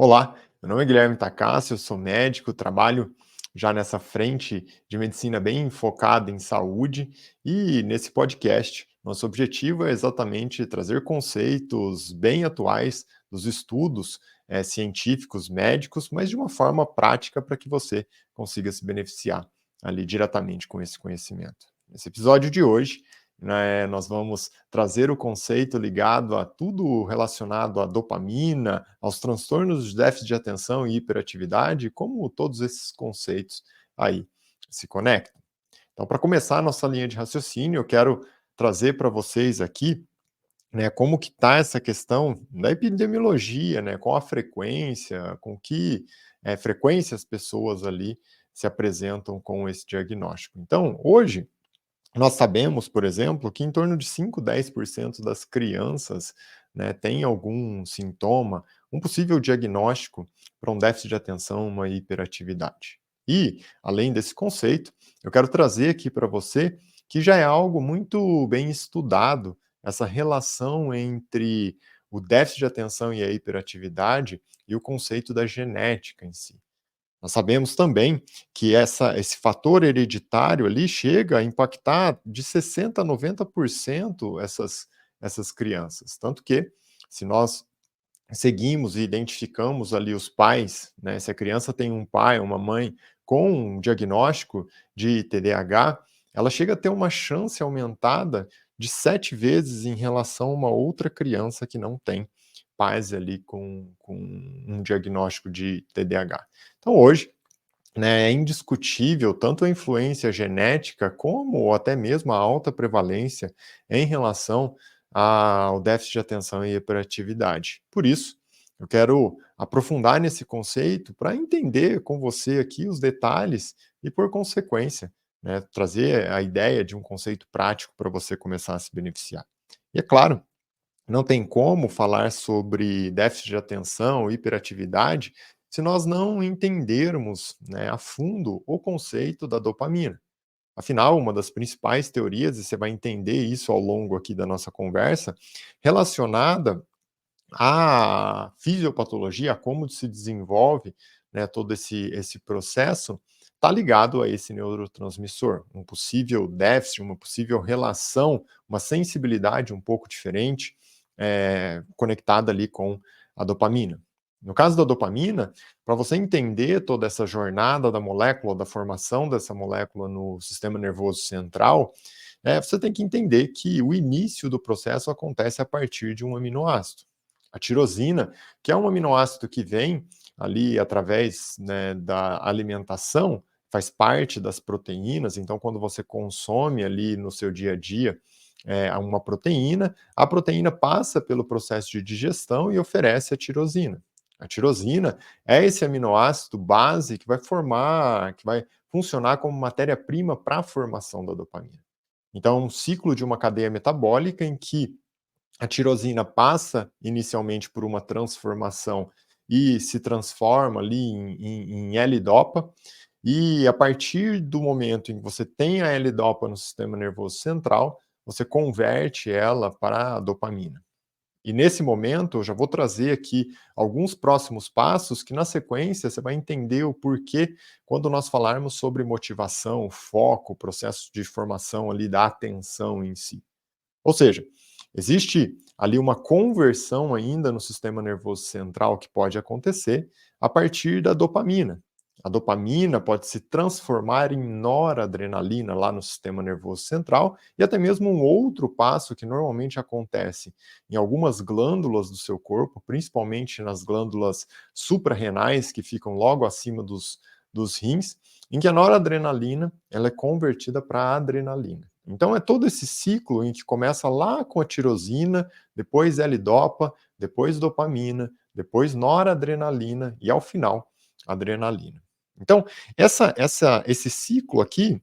Olá, meu nome é Guilherme Takassi, eu sou médico, trabalho já nessa frente de medicina bem focada em saúde e nesse podcast, nosso objetivo é exatamente trazer conceitos bem atuais dos estudos científicos, médicos, mas de uma forma prática para que você consiga se beneficiar ali diretamente com esse conhecimento. Nesse episódio de hoje, nós vamos trazer o conceito ligado a tudo relacionado à dopamina, aos transtornos de déficit de atenção e hiperatividade, como todos esses conceitos aí se conectam. Então, para começar a nossa linha de raciocínio, eu quero trazer para vocês aqui, como que está essa questão da epidemiologia, com a frequência, com que frequência as pessoas ali se apresentam com esse diagnóstico. Então, hoje, nós sabemos, por exemplo, que em torno de 5, 10% das crianças, têm algum sintoma, um possível diagnóstico para um déficit de atenção, uma hiperatividade. E, além desse conceito, eu quero trazer aqui para você que já é algo muito bem estudado, essa relação entre o déficit de atenção e a hiperatividade e o conceito da genética em si. Nós sabemos também que esse fator hereditário ali chega a impactar de 60 a 90% essas crianças. Tanto que, se nós seguimos e identificamos ali os pais, se a criança tem um pai, uma mãe com um diagnóstico de TDAH, ela chega a ter uma chance aumentada de 7 vezes em relação a uma outra criança que não tem pais ali com um diagnóstico de TDAH. Então hoje, é indiscutível tanto a influência genética como até mesmo a alta prevalência em relação ao déficit de atenção e hiperatividade. Por isso, eu quero aprofundar nesse conceito para entender com você aqui os detalhes e, por consequência, trazer a ideia de um conceito prático para você começar a se beneficiar. E é claro, não tem como falar sobre déficit de atenção, hiperatividade, se nós não entendermos, a fundo o conceito da dopamina. Afinal, uma das principais teorias, e você vai entender isso ao longo aqui da nossa conversa, relacionada à fisiopatologia, a como se desenvolve, todo esse processo, está ligado a esse neurotransmissor. Um possível déficit, uma possível relação, uma sensibilidade um pouco diferente, conectada ali com a dopamina. No caso da dopamina, para você entender toda essa jornada da molécula, da formação dessa molécula no sistema nervoso central, você tem que entender que o início do processo acontece a partir de um aminoácido. A tirosina, que é um aminoácido que vem ali através, da alimentação, faz parte das proteínas, então quando você consome ali no seu dia a dia uma proteína, a proteína passa pelo processo de digestão e oferece a tirosina. A tirosina é esse aminoácido base que vai formar, que vai funcionar como matéria-prima para a formação da dopamina. Então, é um ciclo de uma cadeia metabólica em que a tirosina passa inicialmente por uma transformação e se transforma ali em L-dopa, e a partir do momento em que você tem a L-dopa no sistema nervoso central, você converte ela para a dopamina. E nesse momento, eu já vou trazer aqui alguns próximos passos que, na sequência, você vai entender o porquê quando nós falarmos sobre motivação, foco, processo de formação ali da atenção em si. Ou seja, existe ali uma conversão ainda no sistema nervoso central que pode acontecer a partir da dopamina. A dopamina pode se transformar em noradrenalina lá no sistema nervoso central e até mesmo um outro passo que normalmente acontece em algumas glândulas do seu corpo, principalmente nas glândulas suprarrenais que ficam logo acima dos rins, em que a noradrenalina ela é convertida para adrenalina. Então é todo esse ciclo em que começa lá com a tirosina, depois L-dopa, depois dopamina, depois noradrenalina e ao final adrenalina. Então esse ciclo aqui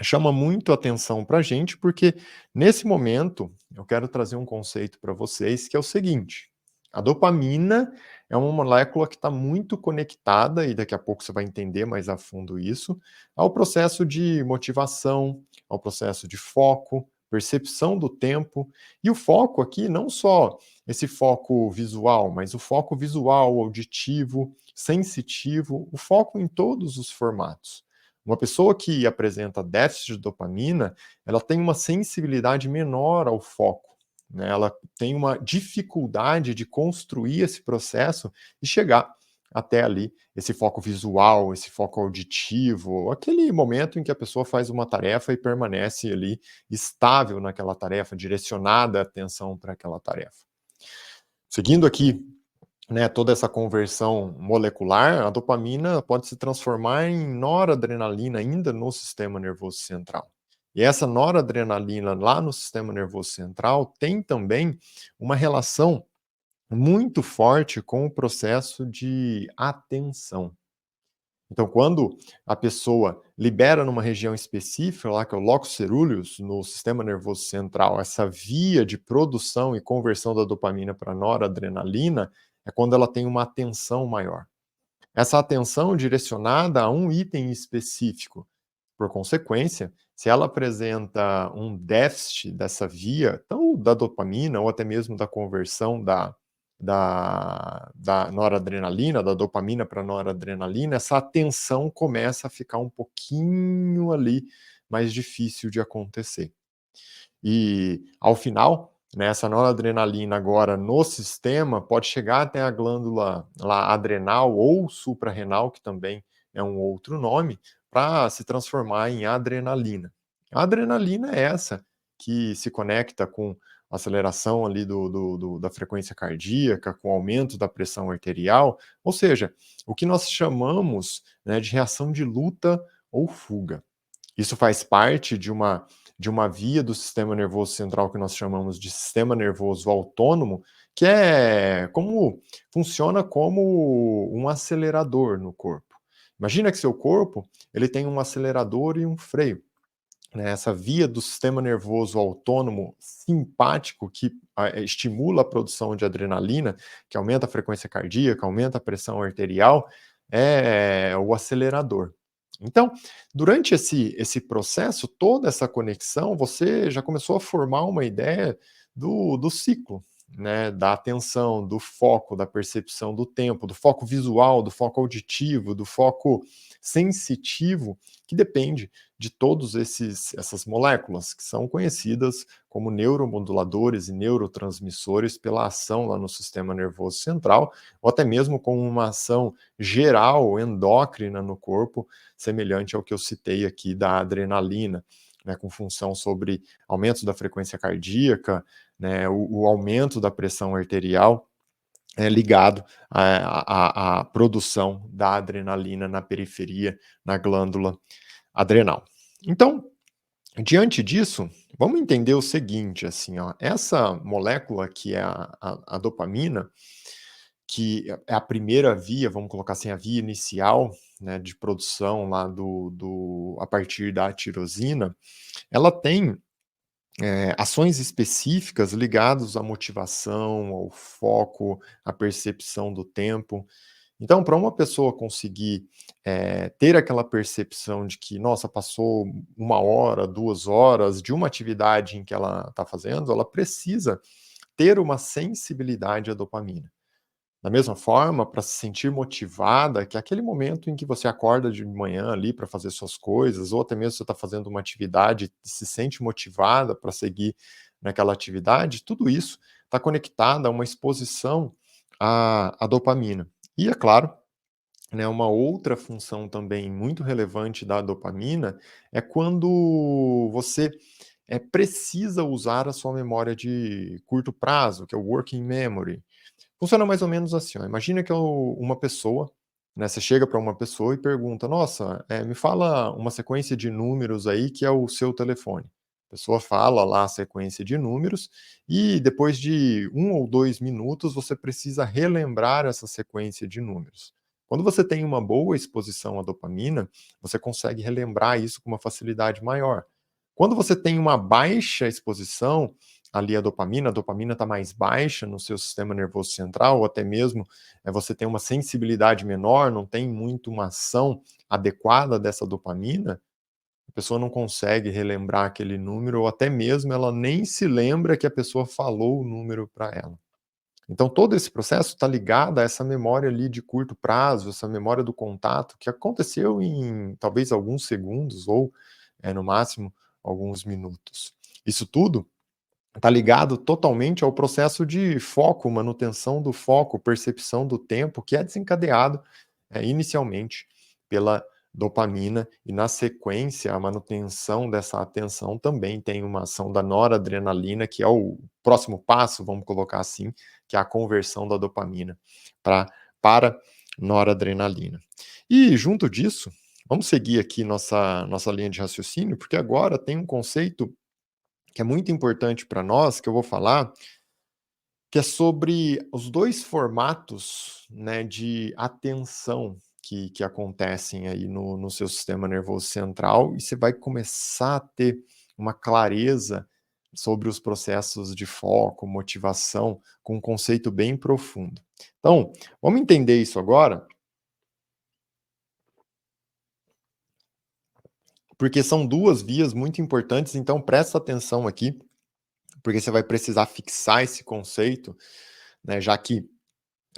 chama muito atenção para a gente, porque nesse momento eu quero trazer um conceito para vocês que é o seguinte: a dopamina é uma molécula que está muito conectada, e daqui a pouco você vai entender mais a fundo isso, ao processo de motivação, ao processo de foco, percepção do tempo, e o foco aqui não só esse foco visual, mas o foco visual, auditivo, sensitivo, o foco em todos os formatos. Uma pessoa que apresenta déficit de dopamina, ela tem uma sensibilidade menor ao foco, né? Ela tem uma dificuldade de construir esse processo e chegar até ali esse foco visual, esse foco auditivo, aquele momento em que a pessoa faz uma tarefa e permanece ali estável naquela tarefa, direcionada a atenção para aquela tarefa. Seguindo aqui, né, toda essa conversão molecular, a dopamina pode se transformar em noradrenalina ainda no sistema nervoso central. E essa noradrenalina lá no sistema nervoso central tem também uma relação muito forte com o processo de atenção. Então, quando a pessoa libera numa região específica, lá que é o locus coeruleus, no sistema nervoso central, essa via de produção e conversão da dopamina para noradrenalina, é quando ela tem uma atenção maior. Essa atenção direcionada a um item específico. Por consequência, se ela apresenta um déficit dessa via, então da dopamina ou até mesmo da conversão da noradrenalina, da dopamina para noradrenalina, essa atenção começa a ficar um pouquinho ali mais difícil de acontecer. E ao final, né, essa noradrenalina agora no sistema pode chegar até a glândula lá adrenal ou suprarrenal, que também é um outro nome, para se transformar em adrenalina. A adrenalina é essa que se conecta com a aceleração ali da frequência cardíaca, com o aumento da pressão arterial, ou seja, o que nós chamamos, né, de reação de luta ou fuga. Isso faz parte de uma via do sistema nervoso central que nós chamamos de sistema nervoso autônomo, que funciona como um acelerador no corpo. Imagina que seu corpo, ele tem um acelerador e um freio, né? Essa via do sistema nervoso autônomo simpático que estimula a produção de adrenalina, que aumenta a frequência cardíaca, aumenta a pressão arterial, é o acelerador. Então, durante esse processo, toda essa conexão, você já começou a formar uma ideia do ciclo, né, da atenção, do foco, da percepção do tempo, do foco visual, do foco auditivo, do foco sensitivo, que depende de todos essas moléculas, que são conhecidas como neuromoduladores e neurotransmissores pela ação lá no sistema nervoso central, ou até mesmo com uma ação geral, endócrina no corpo, semelhante ao que eu citei aqui da adrenalina, né, com função sobre aumento da frequência cardíaca, né, o aumento da pressão arterial, ligado à produção da adrenalina na periferia, na glândula adrenal. Então, diante disso, vamos entender o seguinte, assim, ó, essa molécula que é a dopamina, que é a primeira via, vamos colocar assim, a via inicial, né, de produção lá a partir da tirosina, ela tem ações específicas ligadas à motivação, ao foco, à percepção do tempo. Então, para uma pessoa conseguir ter aquela percepção de que, nossa, passou 1 hora, 2 horas de uma atividade em que ela está fazendo, ela precisa ter uma sensibilidade à dopamina. Da mesma forma, para se sentir motivada, que é aquele momento em que você acorda de manhã ali para fazer suas coisas, ou até mesmo você está fazendo uma atividade e se sente motivada para seguir naquela atividade, tudo isso está conectado a uma exposição à dopamina. E é claro, né, uma outra função também muito relevante da dopamina é quando você precisa usar a sua memória de curto prazo, que é o working memory. Funciona mais ou menos assim, ó, imagina que uma pessoa, né, você chega para uma pessoa e pergunta: "Nossa, me fala uma sequência de números aí que é o seu telefone". A pessoa fala lá a sequência de números e depois de 1 ou 2 minutos você precisa relembrar essa sequência de números. Quando você tem uma boa exposição à dopamina, você consegue relembrar isso com uma facilidade maior. Quando você tem uma baixa exposição ali a dopamina está mais baixa no seu sistema nervoso central, ou até mesmo você tem uma sensibilidade menor, não tem muito uma ação adequada dessa dopamina, a pessoa não consegue relembrar aquele número ou até mesmo ela nem se lembra que a pessoa falou o número para ela. Então todo esse processo está ligado a essa memória ali de curto prazo, essa memória do contato que aconteceu em talvez alguns segundos ou, no máximo, alguns minutos. Isso tudo está ligado totalmente ao processo de foco, manutenção do foco, percepção do tempo, que é desencadeado, inicialmente pela dopamina e, na sequência, a manutenção dessa atenção também tem uma ação da noradrenalina, que é o próximo passo, vamos colocar assim, que é a conversão da dopamina pra para noradrenalina. E junto disso, vamos seguir aqui nossa linha de raciocínio, porque agora tem um conceito que é muito importante para nós, que eu vou falar, que é sobre os 2 formatos, né, de atenção que acontecem aí no seu sistema nervoso central, e você vai começar a ter uma clareza sobre os processos de foco, motivação, com um conceito bem profundo. Então, vamos entender isso agora, porque são 2 vias muito importantes, então presta atenção aqui, porque você vai precisar fixar esse conceito, né, já que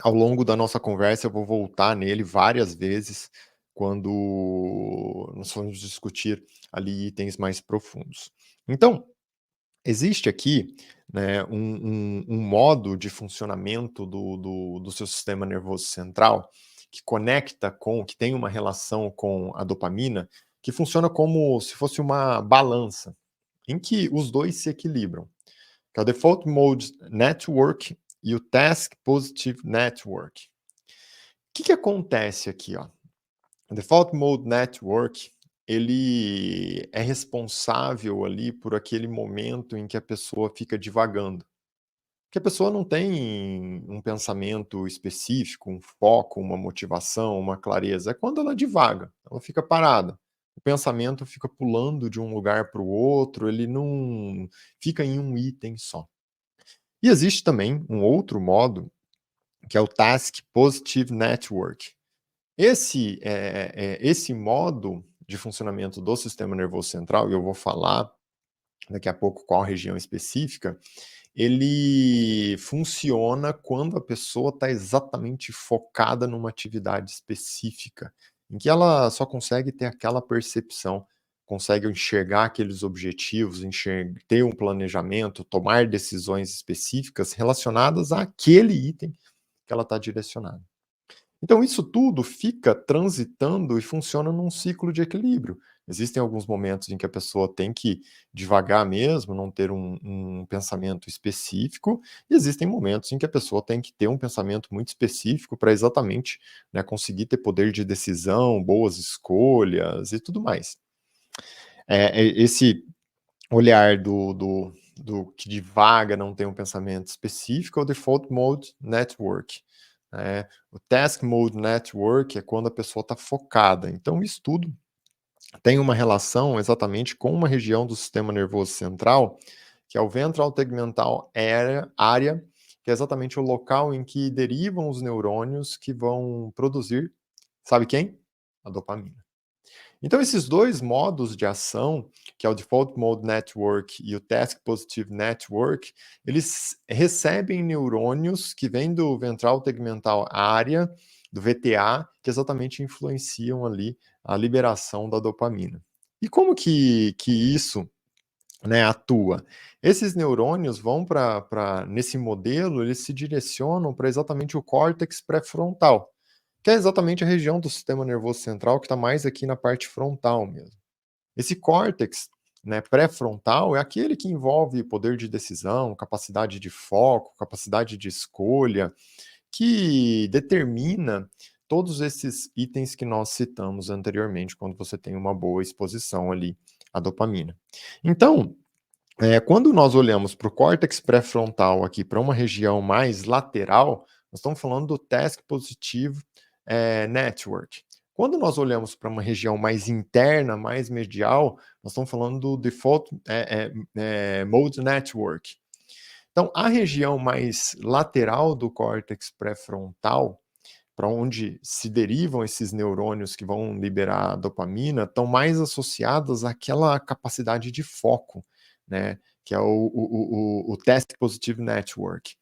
ao longo da nossa conversa eu vou voltar nele várias vezes quando nós formos discutir ali itens mais profundos. Então, existe aqui, né, um modo de funcionamento do seu sistema nervoso central que conecta com, que tem uma relação com a dopamina, que funciona como se fosse uma balança, em que os dois se equilibram, que é o Default Mode Network e o Task Positive Network. Que acontece aqui, ó? O Default Mode Network, ele é responsável ali por aquele momento em que a pessoa fica divagando, que a pessoa não tem um pensamento específico, um foco, uma motivação, uma clareza, é quando ela divaga, ela fica parada. O pensamento fica pulando de um lugar para o outro, ele não fica em um item só. E existe também um outro modo, que é o Task Positive Network. Esse modo de funcionamento do sistema nervoso central, e eu vou falar daqui a pouco qual região específica, ele funciona quando a pessoa está exatamente focada numa atividade específica, em que ela só consegue ter aquela percepção, consegue enxergar aqueles objetivos, ter um planejamento, tomar decisões específicas relacionadas àquele item que ela está direcionada. Então isso tudo fica transitando e funciona num ciclo de equilíbrio. Existem alguns momentos em que a pessoa tem que devagar mesmo, não ter um pensamento específico, e existem momentos em que a pessoa tem que ter um pensamento muito específico para exatamente, né, conseguir ter poder de decisão, boas escolhas e tudo mais. Esse olhar do que divaga, não tem um pensamento específico, é o Default Mode Network. O Task Mode Network é quando a pessoa está focada. Então, isso tudo tem uma relação exatamente com uma região do sistema nervoso central, que é o Ventral Tegmental Area, que é exatamente o local em que derivam os neurônios que vão produzir, sabe quem? A dopamina. Então, esses 2 modos de ação, que é o Default Mode Network e o Task Positive Network, eles recebem neurônios que vêm do ventral tegmental area, do VTA, que exatamente influenciam ali a liberação da dopamina. E como que isso, né, atua? Esses neurônios vão nesse modelo, eles se direcionam para exatamente o córtex pré-frontal, que é exatamente a região do sistema nervoso central que está mais aqui na parte frontal mesmo. Esse córtex, né, pré-frontal é aquele que envolve poder de decisão, capacidade de foco, capacidade de escolha, que determina todos esses itens que nós citamos anteriormente, quando você tem uma boa exposição ali à dopamina. Então, quando nós olhamos para o córtex pré-frontal aqui, para uma região mais lateral, nós estamos falando do Task Positive Network. Quando nós olhamos para uma região mais interna, mais medial, nós estamos falando do Default Mode Network. Então, a região mais lateral do córtex pré-frontal, para onde se derivam esses neurônios que vão liberar dopamina, estão mais associadas àquela capacidade de foco, né, que é o Task Positive Network.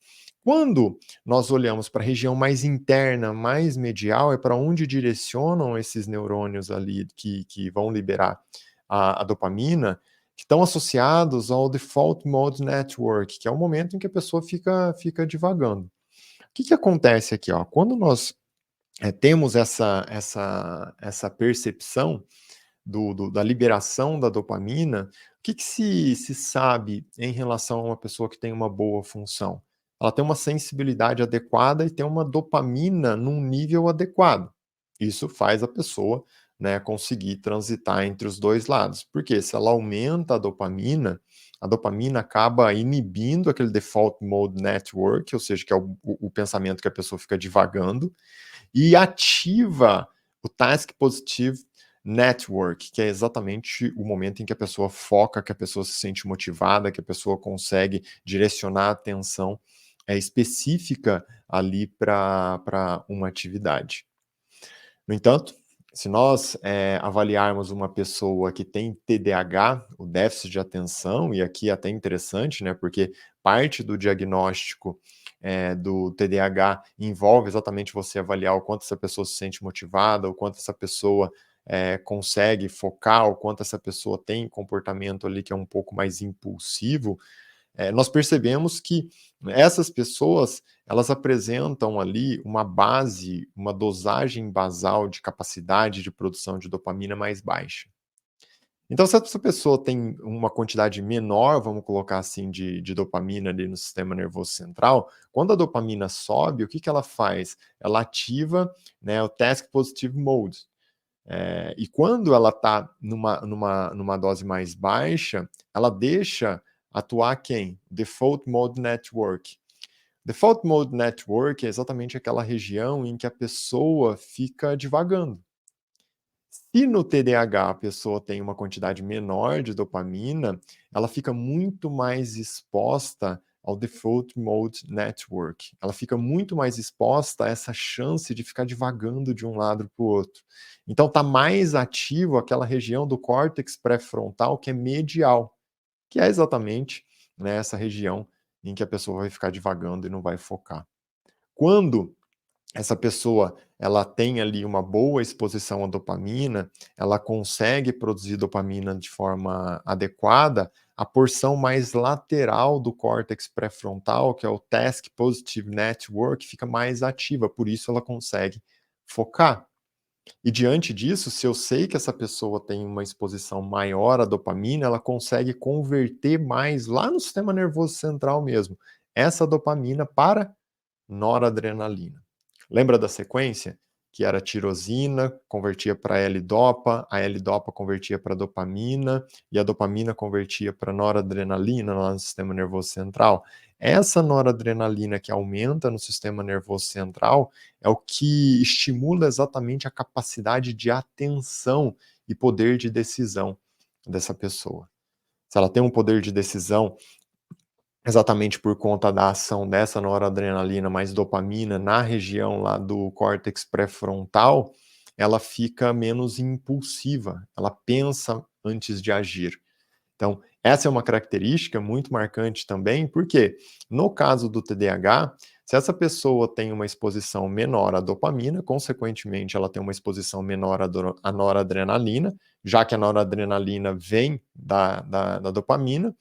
Quando nós olhamos para a região mais interna, mais medial, é para onde direcionam esses neurônios ali que vão liberar a dopamina, que estão associados ao Default Mode Network, que é o momento em que a pessoa fica divagando. O que acontece aqui, ó? Quando nós temos essa percepção da liberação da dopamina, o que se sabe em relação a uma pessoa que tem uma boa função? Ela tem uma sensibilidade adequada e tem uma dopamina num nível adequado. Isso faz a pessoa, né, conseguir transitar entre os dois lados. Porque se ela aumenta a dopamina acaba inibindo aquele default mode network, ou seja, que é o pensamento que a pessoa fica divagando, e ativa o task positive network, que é exatamente o momento em que a pessoa foca, que a pessoa se sente motivada, que a pessoa consegue direcionar a atenção específica ali para uma atividade. No entanto, se nós avaliarmos uma pessoa que tem TDAH, o déficit de atenção, e aqui é até interessante, né, porque parte do diagnóstico do TDAH envolve exatamente você avaliar o quanto essa pessoa se sente motivada, o quanto essa pessoa consegue focar, o quanto essa pessoa tem comportamento ali que é um pouco mais impulsivo. Nós percebemos que essas pessoas, elas apresentam ali uma base, uma dosagem basal de capacidade de produção de dopamina mais baixa. Então, se essa pessoa tem uma quantidade menor, vamos colocar assim, de dopamina ali no sistema nervoso central, quando a dopamina sobe, o que ela faz? Ela ativa, né, o Task Positive Mode. E quando ela está numa dose mais baixa, ela deixa atuar quem? Default Mode Network. Default Mode Network é exatamente aquela região em que a pessoa fica divagando. Se no TDAH a pessoa tem uma quantidade menor de dopamina, ela fica muito mais exposta ao Default Mode Network. Ela fica muito mais exposta a essa chance de ficar divagando de um lado para o outro. Então está mais ativo aquela região do córtex pré-frontal que é medial, que é exatamente, né, essa região em que a pessoa vai ficar divagando e não vai focar. Quando essa pessoa ela tem ali uma boa exposição à dopamina, ela consegue produzir dopamina de forma adequada, a porção mais lateral do córtex pré-frontal, que é o Task Positive Network, fica mais ativa, por isso ela consegue focar. E diante disso, se eu sei que essa pessoa tem uma exposição maior à dopamina, ela consegue converter mais lá no sistema nervoso central mesmo, essa dopamina para noradrenalina. Lembra da sequência? Que era tirosina, convertia para L-dopa, a L-dopa convertia para dopamina, e a dopamina convertia para noradrenalina lá no sistema nervoso central. Essa noradrenalina que aumenta no sistema nervoso central é o que estimula exatamente a capacidade de atenção e poder de decisão dessa pessoa. Se ela tem um poder de decisão exatamente por conta da ação dessa noradrenalina mais dopamina na região lá do córtex pré-frontal, ela fica menos impulsiva, ela pensa antes de agir. Então, essa é uma característica muito marcante também, porque no caso do TDAH, se essa pessoa tem uma exposição menor à dopamina, consequentemente ela tem uma exposição menor à noradrenalina, já que a noradrenalina vem da dopamina.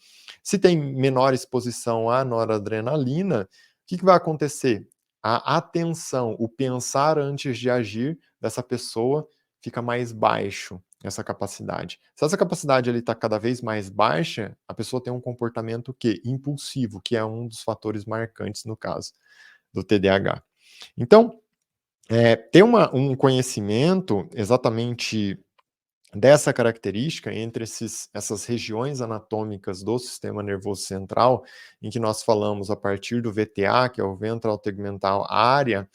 Se tem menor exposição à noradrenalina, o que vai acontecer? A atenção, o pensar antes de agir dessa pessoa fica mais baixo, essa capacidade. Se essa capacidade está cada vez mais baixa, a pessoa tem um comportamento que impulsivo, que é um dos fatores marcantes no caso do TDAH. Então, ter um conhecimento exatamente dessa característica entre essas regiões anatômicas do sistema nervoso central, em que nós falamos a partir do VTA, que é o ventral tegmental area,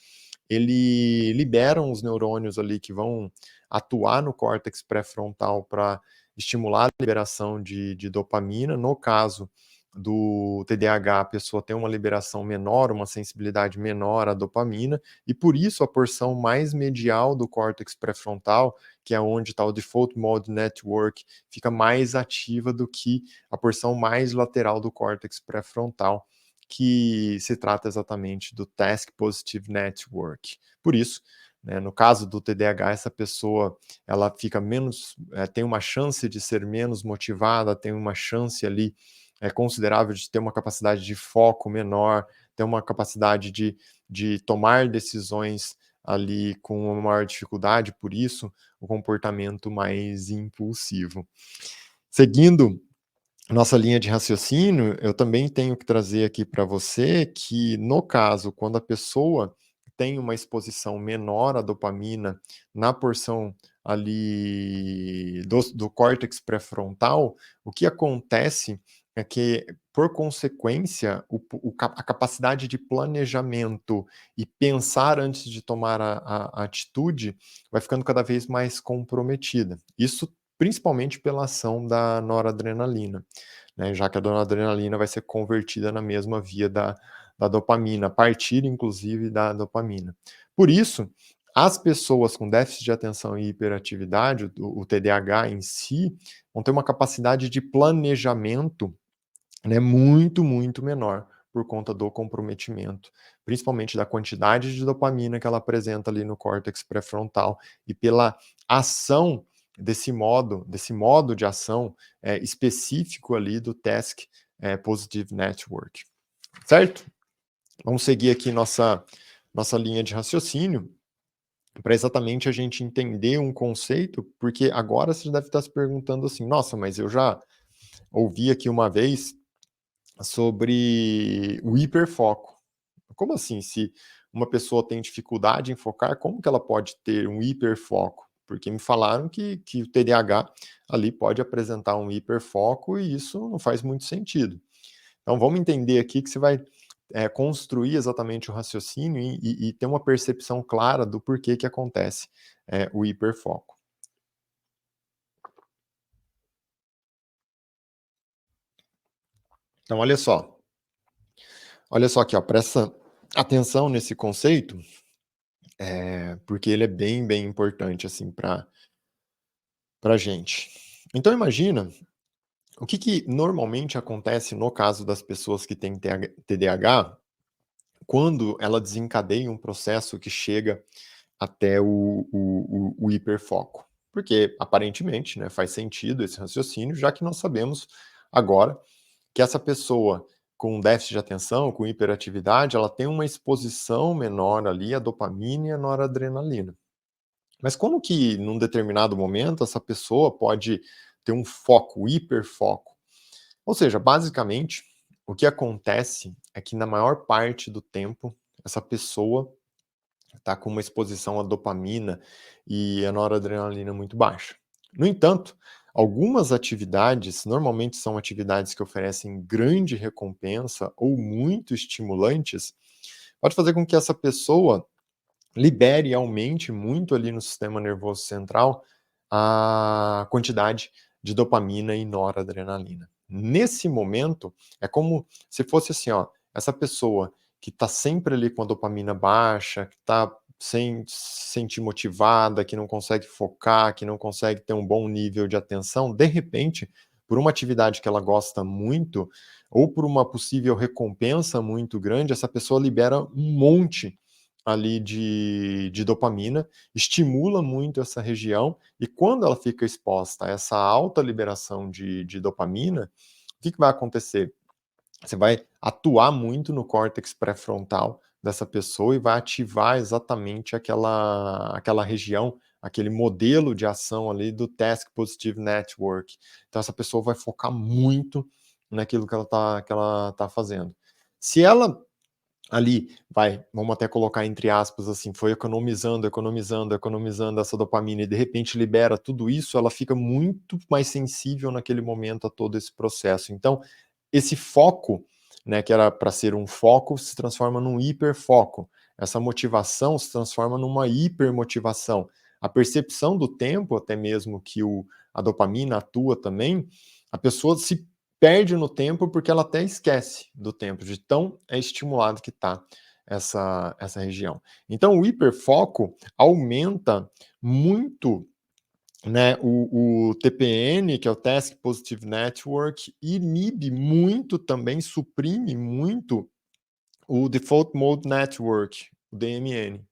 ele liberam os neurônios ali que vão atuar no córtex pré-frontal para estimular a liberação de dopamina. No caso do TDAH, a pessoa tem uma liberação menor, uma sensibilidade menor à dopamina, e por isso a porção mais medial do córtex pré-frontal, que é onde está o Default Mode Network, fica mais ativa do que a porção mais lateral do córtex pré-frontal, que se trata exatamente do Task Positive Network. Por isso, né, no caso do TDAH, essa pessoa ela fica menos, tem uma chance de ser menos motivada, tem uma chance ali considerável de ter uma capacidade de foco menor, ter uma capacidade de tomar decisões ali com uma maior dificuldade, por isso o comportamento mais impulsivo. Seguindo nossa linha de raciocínio, eu também tenho que trazer aqui para você que, no caso, quando a pessoa tem uma exposição menor à dopamina na porção ali do córtex pré-frontal, o que acontece é que, por consequência, a capacidade de planejamento e pensar antes de tomar a atitude vai ficando cada vez mais comprometida. Isso principalmente pela ação da noradrenalina, né, já que a noradrenalina vai ser convertida na mesma via da dopamina, a partir inclusive da dopamina. Por isso, as pessoas com déficit de atenção e hiperatividade, o TDAH em si, vão ter uma capacidade de planejamento, né, muito, muito menor por conta do comprometimento, principalmente da quantidade de dopamina que ela apresenta ali no córtex pré-frontal e pela ação desse modo de ação específico ali do Task Positive Network, certo? Vamos seguir aqui nossa linha de raciocínio para exatamente a gente entender um conceito, porque agora você deve estar se perguntando assim, nossa, mas eu já ouvi aqui uma vez sobre o hiperfoco. Como assim? Se uma pessoa tem dificuldade em focar, como que ela pode ter um hiperfoco? Porque me falaram que o TDAH ali pode apresentar um hiperfoco e isso não faz muito sentido. Então vamos entender aqui que você vai construir exatamente o raciocínio e ter uma percepção clara do porquê que acontece o hiperfoco. Então olha só aqui, ó, presta atenção nesse conceito, porque ele é bem, bem importante assim para gente. Então imagina o que normalmente acontece no caso das pessoas que têm TDAH, quando ela desencadeia um processo que chega até o hiperfoco. Porque, aparentemente, né, faz sentido esse raciocínio, já que nós sabemos agora que essa pessoa com déficit de atenção, com hiperatividade, ela tem uma exposição menor ali à dopamina e à noradrenalina. Mas como que, num determinado momento, essa pessoa pode ter um foco, hiperfoco? Ou seja, basicamente, o que acontece é que na maior parte do tempo, essa pessoa está com uma exposição à dopamina e à noradrenalina muito baixa. No entanto, algumas atividades, normalmente são atividades que oferecem grande recompensa ou muito estimulantes, pode fazer com que essa pessoa libere e aumente muito ali no sistema nervoso central a quantidade de dopamina e noradrenalina. Nesse momento, é como se fosse assim, ó, essa pessoa que está sempre ali com a dopamina baixa, que está sem se sentir motivada, que não consegue focar, que não consegue ter um bom nível de atenção, de repente, por uma atividade que ela gosta muito, ou por uma possível recompensa muito grande, essa pessoa libera um monte ali de dopamina, estimula muito essa região, e quando ela fica exposta a essa alta liberação de dopamina, o que vai acontecer? Você vai atuar muito no córtex pré-frontal dessa pessoa e vai ativar exatamente aquela região, aquele modelo de ação ali do Task Positive Network. Então essa pessoa vai focar muito naquilo que ela tá fazendo. Se ela ali, vamos até colocar entre aspas assim, foi economizando, economizando, economizando essa dopamina e de repente libera tudo isso, ela fica muito mais sensível naquele momento a todo esse processo. Então, esse foco, né, que era para ser um foco, se transforma num hiperfoco. Essa motivação se transforma numa hipermotivação. A percepção do tempo, até mesmo que a dopamina atua também, a pessoa se perde no tempo, porque ela até esquece do tempo, de tão estimulado que está essa região. Então o hiperfoco aumenta muito, né, o TPN, que é o Task Positive Network, inibe muito também, suprime muito o Default Mode Network, o DMN.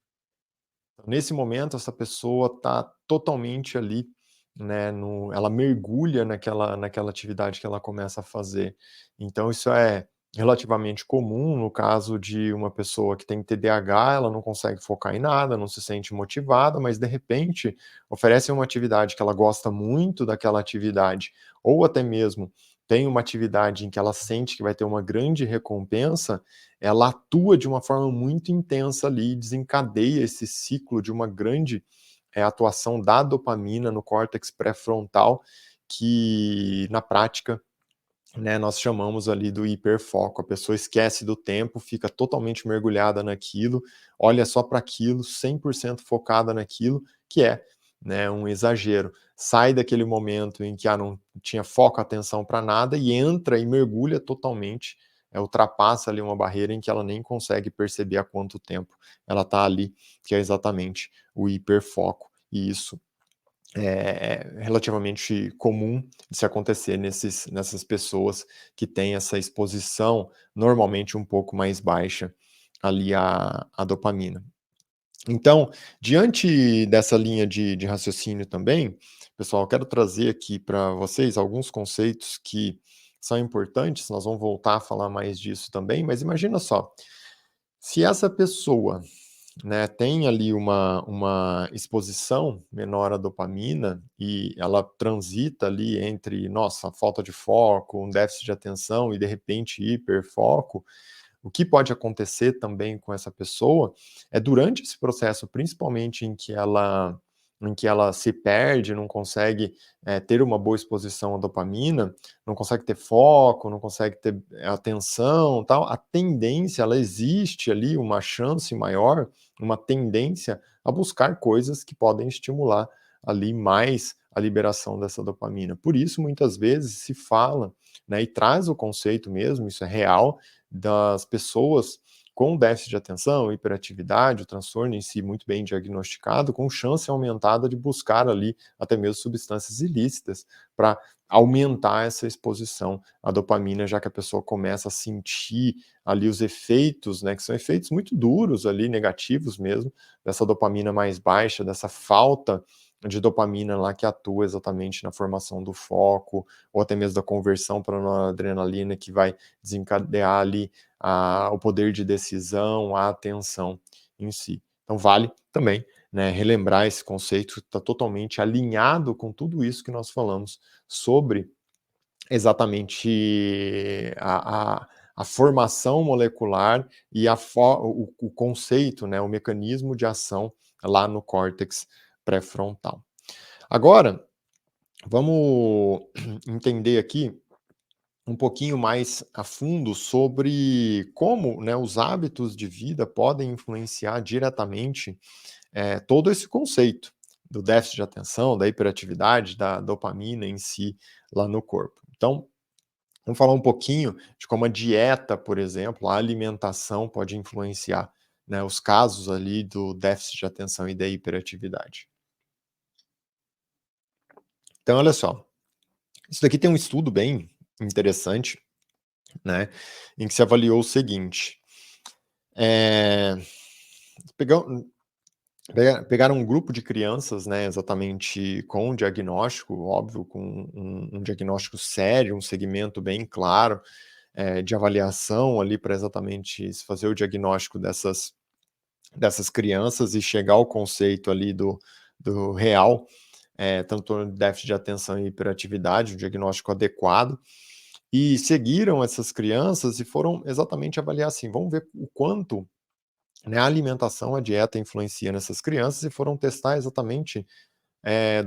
Nesse momento, essa pessoa está totalmente ali, né, ela mergulha naquela atividade que ela começa a fazer. Então isso é relativamente comum no caso de uma pessoa que tem TDAH, ela não consegue focar em nada, não se sente motivada, mas de repente oferece uma atividade que ela gosta muito daquela atividade, ou até mesmo tem uma atividade em que ela sente que vai ter uma grande recompensa, ela atua de uma forma muito intensa ali, desencadeia esse ciclo de uma grande, atuação da dopamina no córtex pré-frontal, que na prática, né, nós chamamos ali do hiperfoco. A pessoa esquece do tempo, fica totalmente mergulhada naquilo, olha só para aquilo, 100% focada naquilo, que é, né, um exagero. Sai daquele momento em que não tinha foco, atenção para nada e entra e mergulha totalmente, ultrapassa ali uma barreira em que ela nem consegue perceber há quanto tempo ela está ali, que é exatamente o hiperfoco. E isso é relativamente comum de se acontecer nessas pessoas que têm essa exposição, normalmente um pouco mais baixa, ali à dopamina. Então, diante dessa linha de raciocínio também, pessoal, eu quero trazer aqui para vocês alguns conceitos que são importantes, nós vamos voltar a falar mais disso também, mas imagina só, se essa pessoa, né, tem ali uma exposição menor à dopamina e ela transita ali entre, nossa, falta de foco, um déficit de atenção e de repente hiperfoco, o que pode acontecer também com essa pessoa é durante esse processo, principalmente em que ela se perde, não consegue, ter uma boa exposição à dopamina, não consegue ter foco, não consegue ter atenção, tal, a tendência, ela existe ali uma chance maior, uma tendência a buscar coisas que podem estimular ali mais a liberação dessa dopamina. Por isso, muitas vezes se fala, né, e traz o conceito mesmo, isso é real, das pessoas com déficit de atenção, hiperatividade, o transtorno em si muito bem diagnosticado, com chance aumentada de buscar ali até mesmo substâncias ilícitas para aumentar essa exposição à dopamina, já que a pessoa começa a sentir ali os efeitos, né, que são efeitos muito duros ali, negativos mesmo, dessa dopamina mais baixa, dessa falta de dopamina lá que atua exatamente na formação do foco, ou até mesmo da conversão para noradrenalina que vai desencadear ali o poder de decisão, a atenção em si. Então vale também, né, relembrar esse conceito que está totalmente alinhado com tudo isso que nós falamos sobre exatamente a formação molecular e o conceito, né, o mecanismo de ação lá no córtex pré-frontal. Agora, vamos entender aqui um pouquinho mais a fundo sobre como, né, os hábitos de vida podem influenciar diretamente, todo esse conceito do déficit de atenção, da hiperatividade, da dopamina em si lá no corpo. Então, vamos falar um pouquinho de como a dieta, por exemplo, a alimentação pode influenciar, né, os casos ali do déficit de atenção e da hiperatividade. Então, olha só, isso daqui tem um estudo bem interessante, né, em que se avaliou o seguinte. Eh, pegam pegaram um grupo de crianças, né, exatamente com um diagnóstico, óbvio, com um diagnóstico sério, um segmento bem claro, de avaliação ali para exatamente se fazer o diagnóstico dessas crianças e chegar ao conceito ali do real, transtorno de déficit de atenção e hiperatividade, um diagnóstico adequado. E seguiram essas crianças e foram exatamente avaliar assim, vamos ver o quanto, né, a alimentação, a dieta influencia nessas crianças e foram testar exatamente,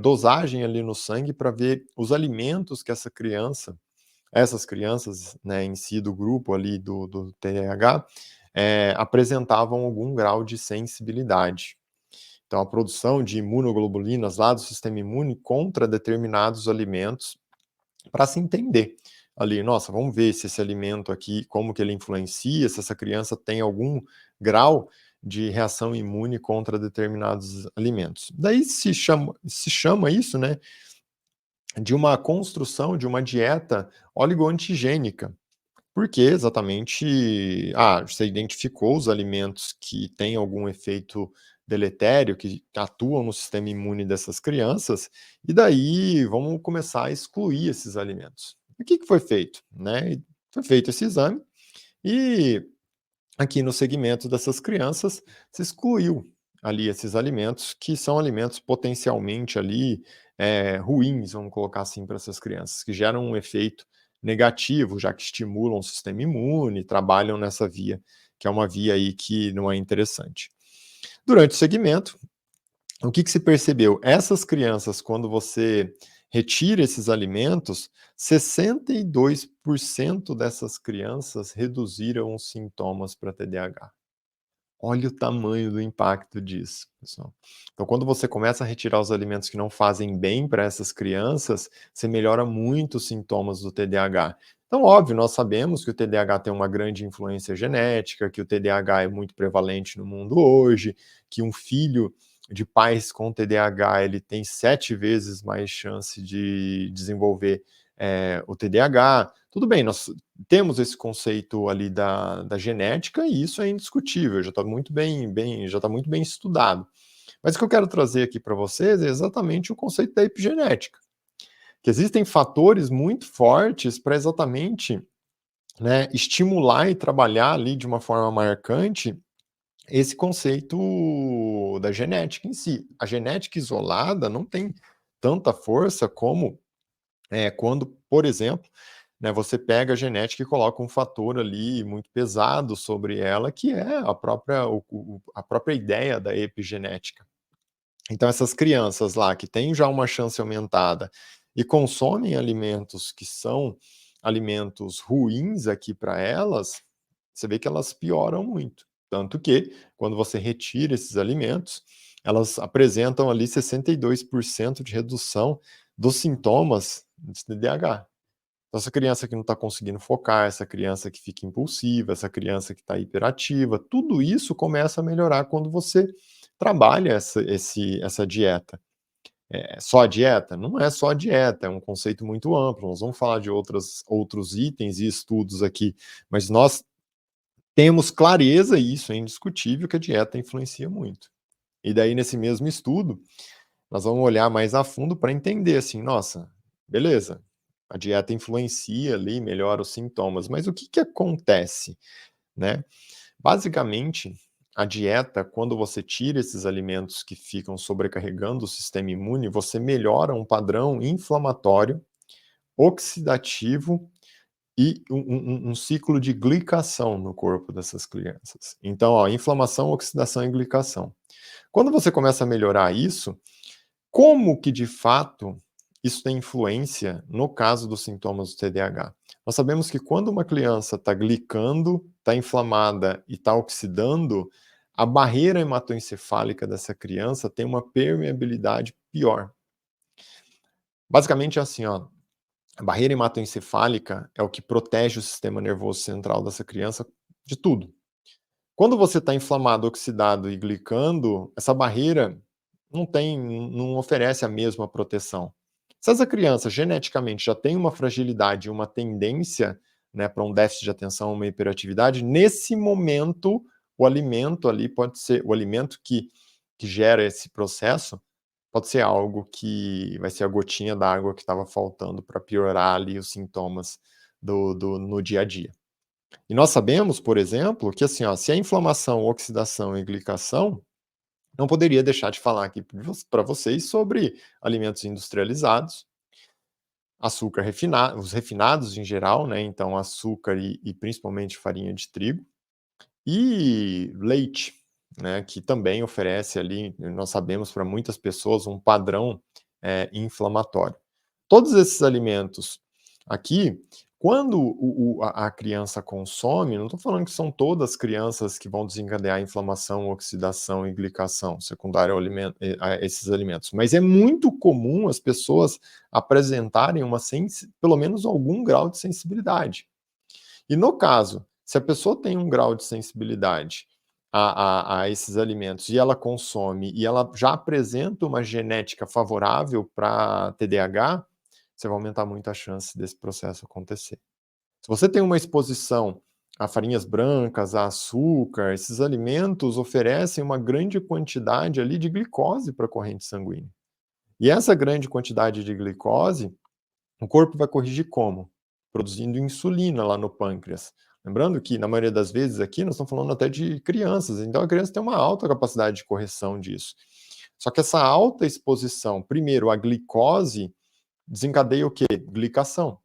dosagem ali no sangue para ver os alimentos que essas crianças, né, em si do grupo ali do TDAH, apresentavam algum grau de sensibilidade. Então a produção de imunoglobulinas lá do sistema imune contra determinados alimentos, para se entender ali, nossa, vamos ver se esse alimento aqui, como que ele influencia, se essa criança tem algum grau de reação imune contra determinados alimentos. Daí se chama isso, né, de uma construção de uma dieta oligoantigênica. Porque exatamente, você identificou os alimentos que têm algum efeito deletério, que atuam no sistema imune dessas crianças, e daí vamos começar a excluir esses alimentos. O que que foi feito, né? E foi feito esse exame e aqui no segmento dessas crianças se excluiu ali esses alimentos, que são alimentos potencialmente ali, ruins, vamos colocar assim, para essas crianças, que geram um efeito negativo, já que estimulam o sistema imune, trabalham nessa via, que é uma via aí que não é interessante. Durante o segmento, o que que se percebeu? Essas crianças, quando você retira esses alimentos, 62% dessas crianças reduziram os sintomas para TDAH. Olha o tamanho do impacto disso, pessoal. Então, quando você começa a retirar os alimentos que não fazem bem para essas crianças, você melhora muito os sintomas do TDAH. Então, óbvio, nós sabemos que o TDAH tem uma grande influência genética, que o TDAH é muito prevalente no mundo hoje, que um filho de pais com TDAH ele tem 7 vezes mais chance de desenvolver o TDAH. Tudo bem, nós temos esse conceito ali da genética e isso é indiscutível, já está muito bem estudado. Mas o que eu quero trazer aqui para vocês é exatamente o conceito da epigenética, que existem fatores muito fortes para exatamente, né, estimular e trabalhar ali de uma forma marcante esse conceito da genética em si. A genética isolada não tem tanta força como quando, por exemplo, né, você pega a genética e coloca um fator ali muito pesado sobre ela, que é a própria ideia da epigenética. Então, essas crianças lá que têm já uma chance aumentada e consomem alimentos que são alimentos ruins aqui para elas, você vê que elas pioram muito. Tanto que, quando você retira esses alimentos, elas apresentam ali 62% de redução dos sintomas de TDAH. Então, essa criança que não está conseguindo focar, essa criança que fica impulsiva, essa criança que está hiperativa, tudo isso começa a melhorar quando você trabalha essa dieta. É só a dieta? Não é só a dieta, é um conceito muito amplo. Nós vamos falar de outros itens e estudos aqui, mas nós temos clareza, e isso é indiscutível, que a dieta influencia muito. E daí, nesse mesmo estudo, nós vamos olhar mais a fundo para entender assim, nossa, beleza, a dieta influencia ali, melhora os sintomas, mas o que que acontece, né? Basicamente, a dieta, quando você tira esses alimentos que ficam sobrecarregando o sistema imune, você melhora um padrão inflamatório, oxidativo e um ciclo de glicação no corpo dessas crianças. Então, ó, inflamação, oxidação e glicação. Quando você começa a melhorar isso, como que de fato isso tem influência no caso dos sintomas do TDAH? Nós sabemos que quando uma criança está glicando, está inflamada e está oxidando, a barreira hematoencefálica dessa criança tem uma permeabilidade pior. Basicamente é assim, ó, a barreira hematoencefálica é o que protege o sistema nervoso central dessa criança de tudo. Quando você está inflamado, oxidado e glicando, essa barreira não oferece a mesma proteção. Se essa criança geneticamente já tem uma fragilidade e uma tendência, né, para um déficit de atenção, uma hiperatividade, nesse momento o alimento ali pode ser o alimento que gera esse processo, pode ser algo que vai ser a gotinha d'água que estava faltando para piorar ali os sintomas no dia a dia. E nós sabemos, por exemplo, que assim, ó, se a inflamação, oxidação e glicação, não poderia deixar de falar aqui para vocês sobre alimentos industrializados, açúcar refinado, os refinados em geral, né? Então, açúcar e principalmente farinha de trigo, e leite, né? Que também oferece ali, nós sabemos, para muitas pessoas, um padrão inflamatório. Todos esses alimentos aqui, Quando a criança consome, não estou falando que são todas as crianças que vão desencadear inflamação, oxidação e glicação secundária a esses alimentos, mas é muito comum as pessoas apresentarem pelo menos algum grau de sensibilidade. E no caso, se a pessoa tem um grau de sensibilidade a esses alimentos e ela consome e ela já apresenta uma genética favorável para TDAH, você vai aumentar muito a chance desse processo acontecer. Se você tem uma exposição a farinhas brancas, a açúcar, esses alimentos oferecem uma grande quantidade ali de glicose para a corrente sanguínea. E essa grande quantidade de glicose, o corpo vai corrigir como? Produzindo insulina lá no pâncreas. Lembrando que, na maioria das vezes aqui, nós estamos falando até de crianças, então a criança tem uma alta capacidade de correção disso. Só que essa alta exposição, primeiro, à glicose, desencadeia o quê? Glicação.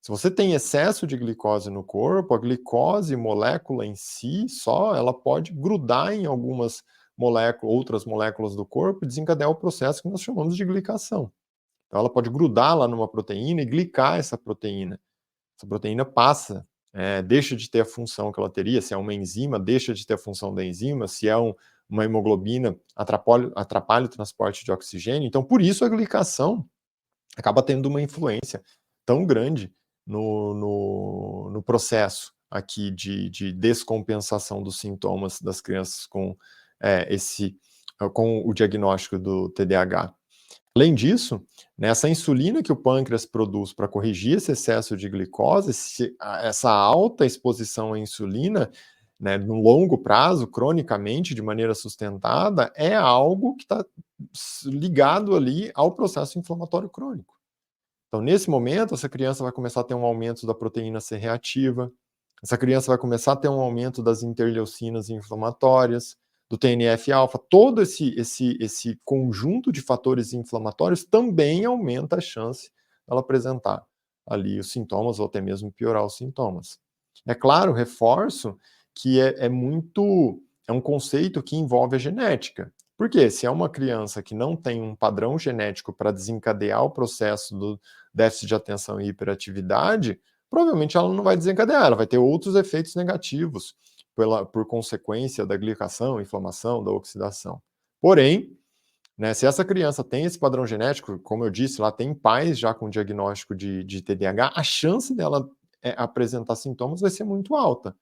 Se você tem excesso de glicose no corpo, a glicose, molécula em si, só, ela pode grudar em algumas outras moléculas do corpo e desencadear o processo que nós chamamos de glicação. Então, ela pode grudar lá numa proteína e glicar essa proteína. Essa proteína passa, deixa de ter a função que ela teria. Se é uma enzima, deixa de ter a função da enzima. Se é uma hemoglobina, atrapalha o transporte de oxigênio. Então, por isso a glicação acaba tendo uma influência tão grande no processo aqui de descompensação dos sintomas das crianças com o diagnóstico do TDAH. Além disso, essa insulina que o pâncreas produz para corrigir esse excesso de glicose, essa alta exposição à insulina, né, no longo prazo, cronicamente, de maneira sustentada, é algo que está ligado ali ao processo inflamatório crônico. Então, nesse momento, essa criança vai começar a ter um aumento da proteína C reativa, essa criança vai começar a ter um aumento das interleucinas inflamatórias, do TNF-alfa, todo esse conjunto de fatores inflamatórios também aumenta a chance dela apresentar ali os sintomas ou até mesmo piorar os sintomas. É claro, reforço que é um conceito que envolve a genética. Por quê? Se é uma criança que não tem um padrão genético para desencadear o processo do déficit de atenção e hiperatividade, provavelmente ela não vai desencadear, ela vai ter outros efeitos negativos por consequência da glicação, inflamação, da oxidação. Porém, né, se essa criança tem esse padrão genético, como eu disse, lá tem pais já com diagnóstico de TDAH, a chance dela apresentar sintomas vai ser muito alta.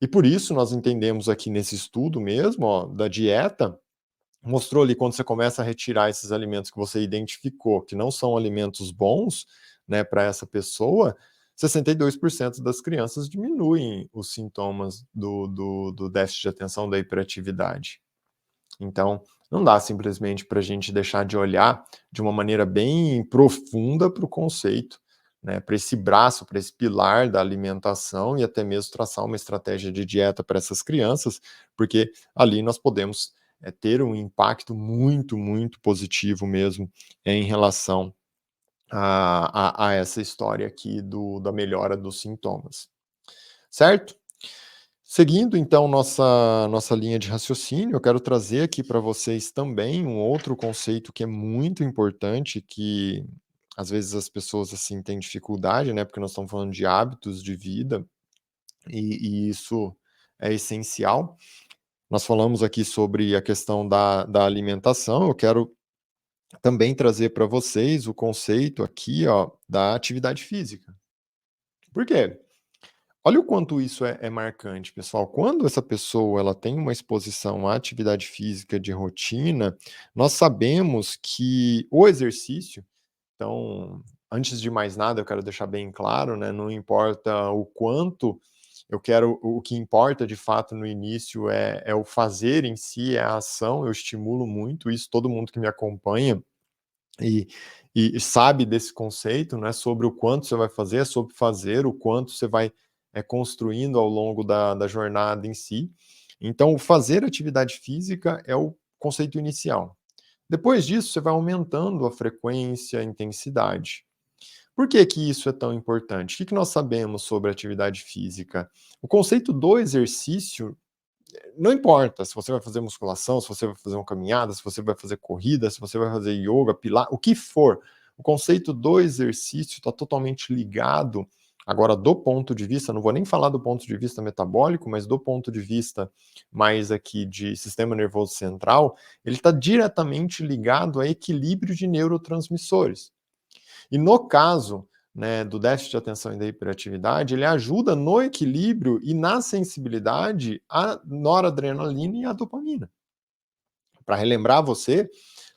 E por isso nós entendemos aqui nesse estudo mesmo, ó, da dieta, mostrou ali quando você começa a retirar esses alimentos que você identificou que não são alimentos bons, né, para essa pessoa, 62% das crianças diminuem os sintomas do déficit de atenção, da hiperatividade. Então, não dá simplesmente para a gente deixar de olhar de uma maneira bem profunda para o conceito, né, para esse braço, para esse pilar da alimentação e até mesmo traçar uma estratégia de dieta para essas crianças, porque ali nós podemos ter um impacto muito, muito positivo mesmo em relação a essa história aqui da melhora dos sintomas. Certo? Seguindo então nossa linha de raciocínio, eu quero trazer aqui para vocês também um outro conceito que é muito importante, que às vezes as pessoas assim têm dificuldade, né? Porque nós estamos falando de hábitos de vida e isso é essencial. Nós falamos aqui sobre a questão da alimentação. Eu quero também trazer para vocês o conceito aqui, ó, da atividade física. Por quê? Olha o quanto isso é marcante, pessoal. Quando essa pessoa ela tem uma exposição à atividade física de rotina, nós sabemos que o exercício, então, antes de mais nada, eu quero deixar bem claro, né, não importa o quanto o que importa de fato no início é o fazer em si, é a ação. Eu estimulo muito isso, todo mundo que me acompanha e sabe desse conceito, não é sobre o quanto você vai fazer, é sobre fazer, o quanto você vai construindo ao longo da jornada em si. Então, o fazer atividade física é o conceito inicial. Depois disso, você vai aumentando a frequência, a intensidade. Por que que isso é tão importante? O que que nós sabemos sobre atividade física? O conceito do exercício não importa se você vai fazer musculação, se você vai fazer uma caminhada, se você vai fazer corrida, se você vai fazer yoga, pilar, o que for. O conceito do exercício está totalmente ligado Agora, do ponto de vista, não vou nem falar do ponto de vista metabólico, mas do ponto de vista mais aqui de sistema nervoso central, ele está diretamente ligado a equilíbrio de neurotransmissores. E no caso, né, do déficit de atenção e da hiperatividade, ele ajuda no equilíbrio e na sensibilidade à noradrenalina e à dopamina. Para relembrar você,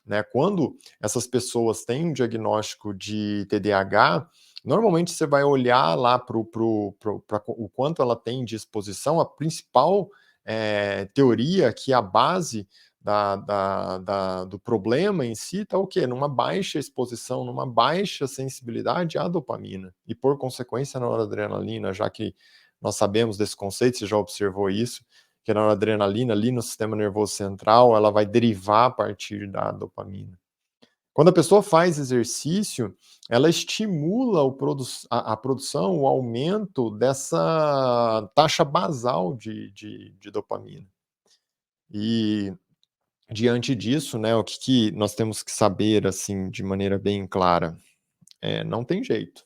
né, quando essas pessoas têm um diagnóstico de TDAH, normalmente você vai olhar lá para o quanto ela tem de exposição. A principal teoria, que é a base do problema em si, está o quê? Numa baixa exposição, numa baixa sensibilidade à dopamina. E por consequência, na noradrenalina, já que nós sabemos desse conceito, você já observou isso, que a noradrenalina ali no sistema nervoso central, ela vai derivar a partir da dopamina. Quando a pessoa faz exercício, ela estimula a produção, o aumento dessa taxa basal de dopamina. E diante disso, né, o que nós temos que saber, assim, de maneira bem clara? Não tem jeito.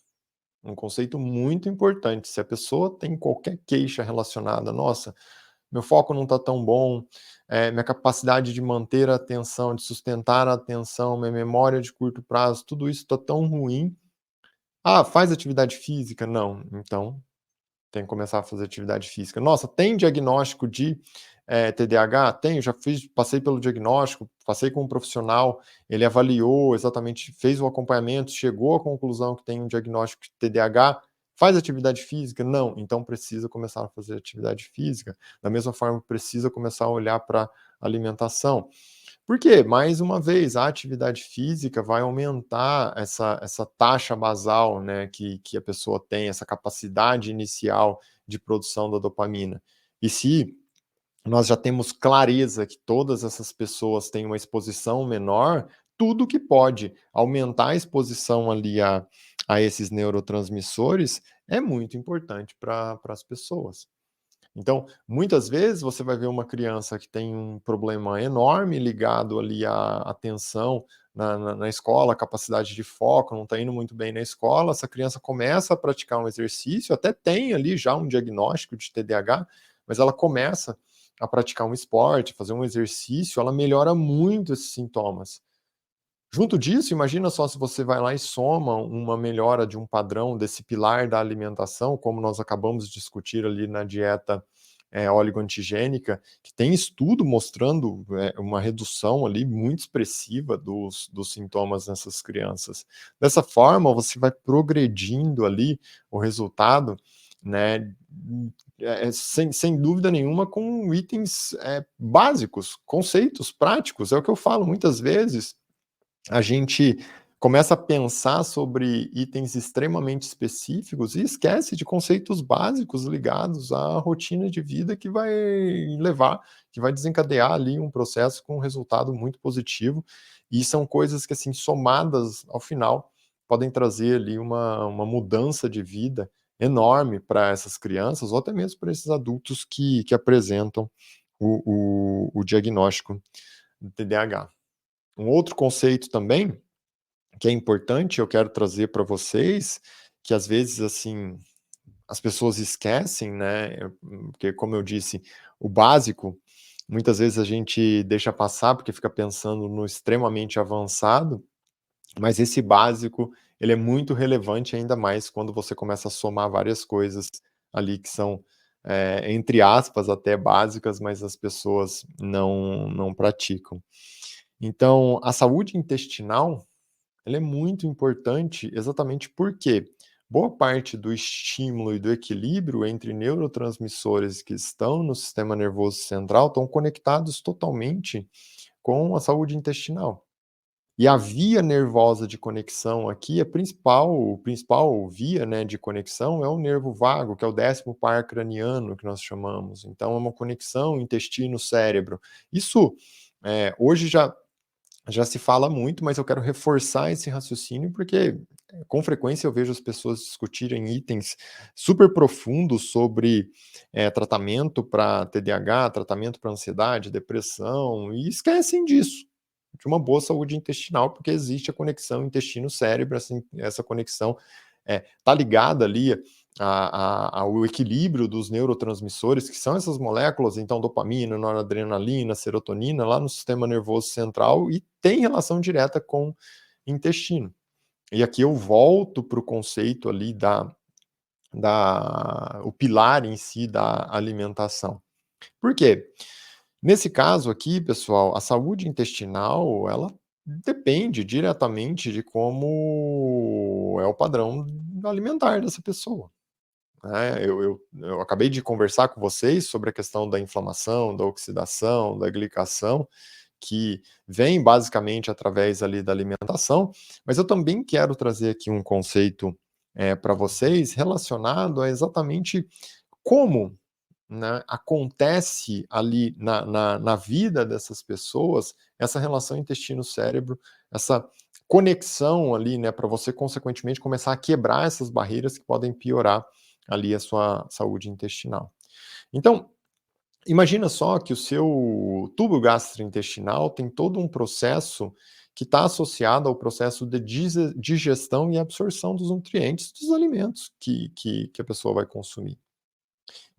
Um conceito muito importante, se a pessoa tem qualquer queixa relacionada, nossa, meu foco não está tão bom, minha capacidade de manter a atenção, de sustentar a atenção, minha memória de curto prazo, tudo isso está tão ruim. Ah, faz atividade física? Não, então tem que começar a fazer atividade física. Nossa, tem diagnóstico de TDAH? Tenho, já passei pelo diagnóstico, passei com um profissional, ele avaliou exatamente, fez o acompanhamento, chegou à conclusão que tem um diagnóstico de TDAH. Faz atividade física? Não, então precisa começar a fazer atividade física. Da mesma forma, precisa começar a olhar para alimentação. Por quê? Mais uma vez, a atividade física vai aumentar essa taxa basal, né, que a pessoa tem, essa capacidade inicial de produção da dopamina. E se nós já temos clareza que todas essas pessoas têm uma exposição menor, tudo que pode aumentar a exposição ali a esses neurotransmissores é muito importante para as pessoas. Então, muitas vezes você vai ver uma criança que tem um problema enorme ligado ali à atenção na escola, capacidade de foco, não está indo muito bem na escola, essa criança começa a praticar um exercício, até tem ali já um diagnóstico de TDAH, mas ela começa a praticar um esporte, fazer um exercício, ela melhora muito esses sintomas. Junto disso, imagina só se você vai lá e soma uma melhora de um padrão desse pilar da alimentação, como nós acabamos de discutir ali na dieta oligoantigênica, que tem estudo mostrando uma redução ali muito expressiva dos sintomas nessas crianças. Dessa forma, você vai progredindo ali o resultado, né, sem dúvida nenhuma, com itens básicos, conceitos práticos. É o que eu falo muitas vezes, a gente começa a pensar sobre itens extremamente específicos e esquece de conceitos básicos ligados à rotina de vida que vai desencadear ali um processo com um resultado muito positivo. E são coisas que, assim, somadas ao final, podem trazer ali uma mudança de vida enorme para essas crianças ou até mesmo para esses adultos que apresentam o diagnóstico do TDAH. Um outro conceito também, que é importante, eu quero trazer para vocês, que às vezes, assim, as pessoas esquecem, né, porque como eu disse, o básico, muitas vezes a gente deixa passar, porque fica pensando no extremamente avançado, mas esse básico, ele é muito relevante, ainda mais quando você começa a somar várias coisas ali que são, entre aspas, até básicas, mas as pessoas não praticam. Então, a saúde intestinal, ela é muito importante exatamente porque boa parte do estímulo e do equilíbrio entre neurotransmissores que estão no sistema nervoso central estão conectados totalmente com a saúde intestinal. E a via nervosa de conexão aqui, o principal via, né, de conexão é o nervo vago, que é o 10º par craniano, que nós chamamos. Então, é uma conexão intestino-cérebro. Isso, hoje já se fala muito, mas eu quero reforçar esse raciocínio, porque com frequência eu vejo as pessoas discutirem itens super profundos sobre tratamento para TDAH, tratamento para ansiedade, depressão, e esquecem disso, de uma boa saúde intestinal, porque existe a conexão intestino-cérebro, assim, essa conexão está ligada ali o equilíbrio dos neurotransmissores, que são essas moléculas, então dopamina, noradrenalina, serotonina, lá no sistema nervoso central, e tem relação direta com o intestino. E aqui eu volto para o conceito ali o pilar em si da alimentação. Por quê? Nesse caso aqui, pessoal, a saúde intestinal, ela depende diretamente de como é o padrão alimentar dessa pessoa, né. Eu acabei de conversar com vocês sobre a questão da inflamação, da oxidação, da glicação, que vem basicamente através ali da alimentação, mas eu também quero trazer aqui um conceito, para vocês relacionado a exatamente como, né, acontece ali na vida dessas pessoas, essa relação intestino-cérebro, essa conexão ali, né, para você consequentemente começar a quebrar essas barreiras que podem piorar ali a sua saúde intestinal. Então, imagina só que o seu tubo gastrointestinal tem todo um processo que está associado ao processo de digestão e absorção dos nutrientes dos alimentos que a pessoa vai consumir.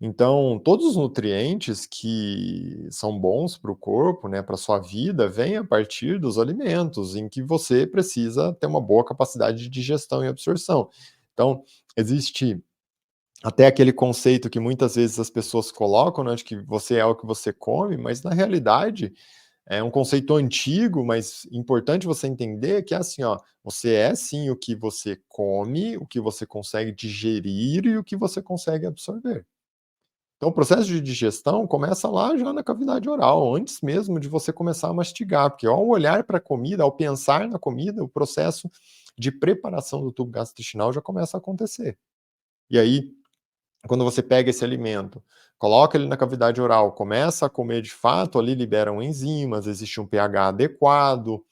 Então, todos os nutrientes que são bons para o corpo, né, para sua vida, vêm a partir dos alimentos, em que você precisa ter uma boa capacidade de digestão e absorção. Então, existe até aquele conceito que muitas vezes as pessoas colocam, né, de que você é o que você come, mas na realidade é um conceito antigo, mas importante você entender que é assim, ó, você é sim o que você come, o que você consegue digerir e o que você consegue absorver. Então, o processo de digestão começa lá já na cavidade oral, antes mesmo de você começar a mastigar, porque ao olhar para a comida, ao pensar na comida, o processo de preparação do tubo gastrointestinal já começa a acontecer. E aí, quando você pega esse alimento, coloca ele na cavidade oral, começa a comer de fato, ali liberam enzimas, existe um pH adequado,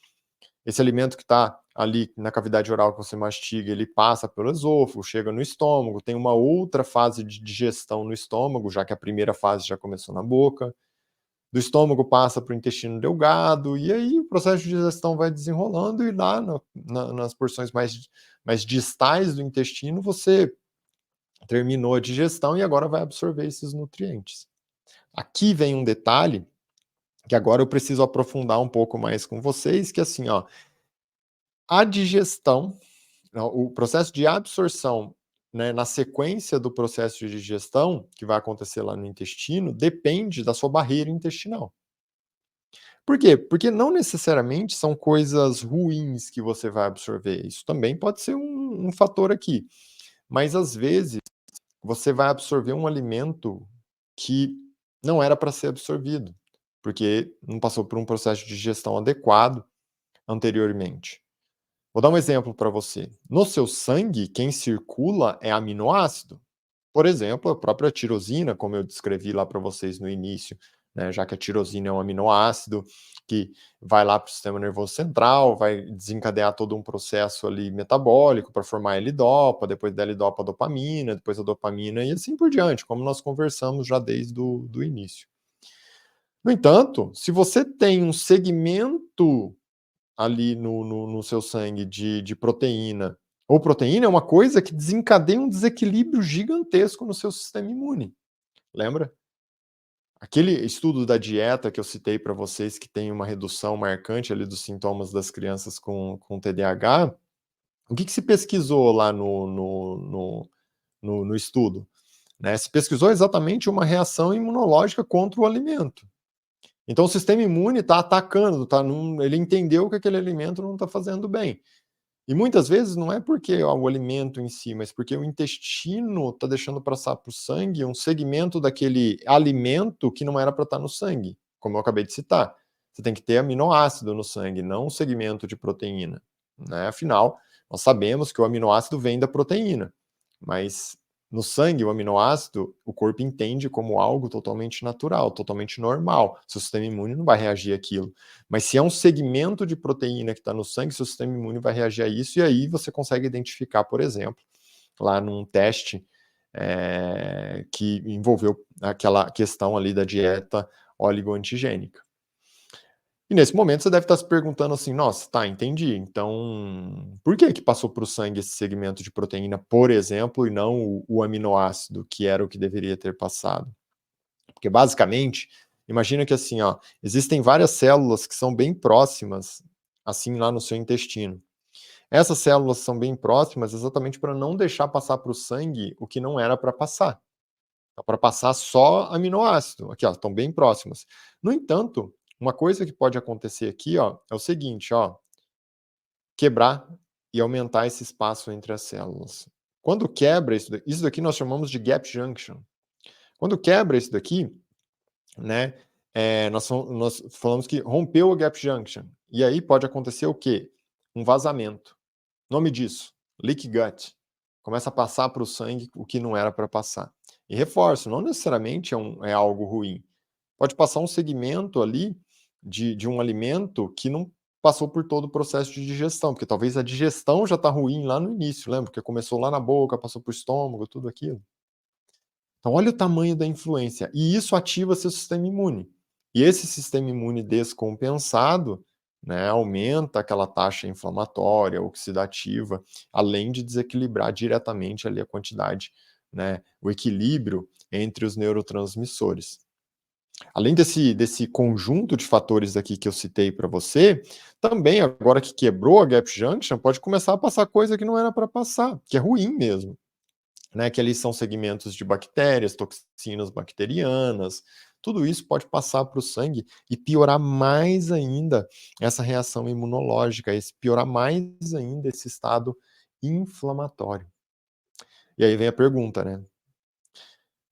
esse alimento que está ali na cavidade oral que você mastiga, ele passa pelo esôfago, chega no estômago, tem uma outra fase de digestão no estômago, já que a primeira fase já começou na boca. Do estômago passa para o intestino delgado, e aí o processo de digestão vai desenrolando, e lá nas porções mais distais do intestino, você terminou a digestão e agora vai absorver esses nutrientes. Aqui vem um detalhe que agora eu preciso aprofundar um pouco mais com vocês, que assim, ó, a digestão, o processo de absorção, né, na sequência do processo de digestão, que vai acontecer lá no intestino, depende da sua barreira intestinal. Por quê? Porque não necessariamente são coisas ruins que você vai absorver, isso também pode ser um fator aqui, mas às vezes você vai absorver um alimento que não era para ser absorvido, porque não passou por um processo de digestão adequado anteriormente. Vou dar um exemplo para você. No seu sangue, quem circula é aminoácido. Por exemplo, a própria tirosina, como eu descrevi lá para vocês no início, né, já que a tirosina é um aminoácido que vai lá para o sistema nervoso central, vai desencadear todo um processo ali metabólico para formar a L-dopa, depois da L-dopa a dopamina, depois a dopamina e assim por diante, como nós conversamos já desde o do início. No entanto, se você tem um segmento ali no seu sangue de proteína, ou proteína é uma coisa que desencadeia um desequilíbrio gigantesco no seu sistema imune, lembra? Aquele estudo da dieta que eu citei para vocês, que tem uma redução marcante ali dos sintomas das crianças com TDAH, o que se pesquisou lá no estudo? Né, se pesquisou exatamente uma reação imunológica contra o alimento. Então o sistema imune está atacando, ele entendeu que aquele alimento não está fazendo bem. E muitas vezes não é porque o alimento em si, mas porque o intestino está deixando passar para o sangue um segmento daquele alimento que não era para estar no sangue, como eu acabei de citar. Você tem que ter aminoácido no sangue, não um segmento de proteína, né? Afinal, nós sabemos que o aminoácido vem da proteína, mas no sangue, o aminoácido, o corpo entende como algo totalmente natural, totalmente normal. Seu sistema imune não vai reagir àquilo. Mas se é um segmento de proteína que está no sangue, seu sistema imune vai reagir a isso, e aí você consegue identificar, por exemplo, lá num teste que envolveu aquela questão ali da dieta oligoantigênica. E nesse momento você deve estar se perguntando assim: "Nossa, tá, entendi. Então, por que que passou para o sangue esse segmento de proteína, por exemplo, e não o aminoácido, que era o que deveria ter passado?" Porque basicamente, imagina que assim, ó, existem várias células que são bem próximas, assim, lá no seu intestino. Essas células são bem próximas exatamente para não deixar passar para o sangue o que não era para passar. Para passar só aminoácido, aqui ó, estão bem próximas. No entanto, uma coisa que pode acontecer aqui, ó, é o seguinte, ó, quebrar e aumentar esse espaço entre as células. Quando quebra isso daqui nós chamamos de gap junction. Quando quebra isso daqui, né, nós falamos que rompeu o gap junction. E aí pode acontecer o quê? Um vazamento. Nome disso, leak gut. Começa a passar para o sangue o que não era para passar. E reforço, não necessariamente é algo ruim. Pode passar um segmento ali de um alimento que não passou por todo o processo de digestão, porque talvez a digestão já está ruim lá no início, lembra? Porque começou lá na boca, passou para o estômago, tudo aquilo. Então, olha o tamanho da influência. E isso ativa seu sistema imune. E esse sistema imune descompensado, né, aumenta aquela taxa inflamatória, oxidativa, além de desequilibrar diretamente ali a quantidade, né, o equilíbrio entre os neurotransmissores. Além desse conjunto de fatores aqui que eu citei para você, também agora que quebrou a gap junction, pode começar a passar coisa que não era para passar, que é ruim mesmo, né? Que ali são segmentos de bactérias, toxinas bacterianas, tudo isso pode passar para o sangue e piorar mais ainda essa reação imunológica, piorar mais ainda esse estado inflamatório. E aí vem a pergunta, né?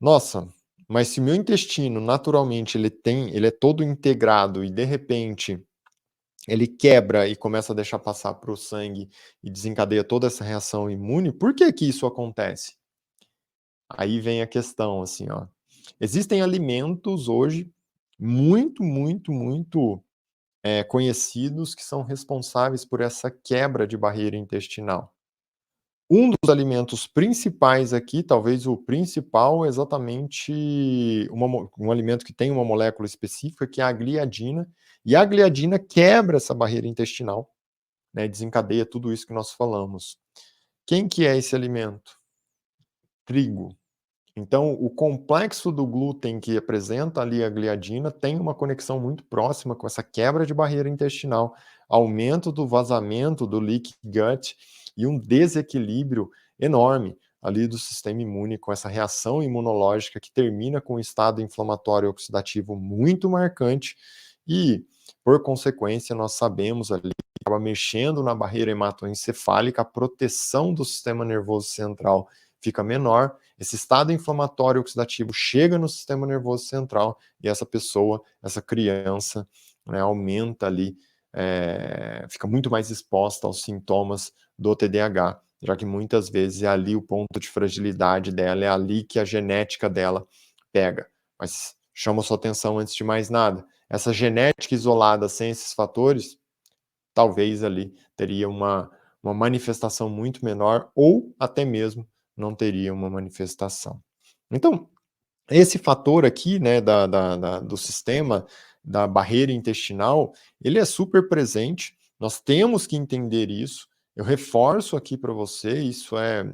Nossa, mas se o meu intestino naturalmente ele é todo integrado e de repente ele quebra e começa a deixar passar para o sangue e desencadeia toda essa reação imune, por que que isso acontece? Aí vem a questão, assim, ó. Existem alimentos hoje muito conhecidos que são responsáveis por essa quebra de barreira intestinal. Um dos alimentos principais aqui, talvez o principal, é exatamente um alimento que tem uma molécula específica, que é a gliadina, e a gliadina quebra essa barreira intestinal, né, desencadeia tudo isso que nós falamos. Quem que é esse alimento? Trigo. Então, o complexo do glúten que apresenta ali a gliadina tem uma conexão muito próxima com essa quebra de barreira intestinal, aumento do vazamento do leaky gut e um desequilíbrio enorme ali do sistema imune, com essa reação imunológica que termina com um estado inflamatório oxidativo muito marcante e, por consequência, nós sabemos ali que acaba mexendo na barreira hematoencefálica, a proteção do sistema nervoso central fica menor, esse estado inflamatório oxidativo chega no sistema nervoso central e essa pessoa, essa criança, né, aumenta ali, fica muito mais exposta aos sintomas do TDAH, já que muitas vezes é ali o ponto de fragilidade dela, é ali que a genética dela pega. Mas chama sua atenção antes de mais nada, essa genética isolada sem esses fatores, talvez ali teria uma manifestação muito menor ou até mesmo não teria uma manifestação. Então, esse fator aqui, né, do sistema, da barreira intestinal, ele é super presente, nós temos que entender isso, eu reforço aqui para você, isso é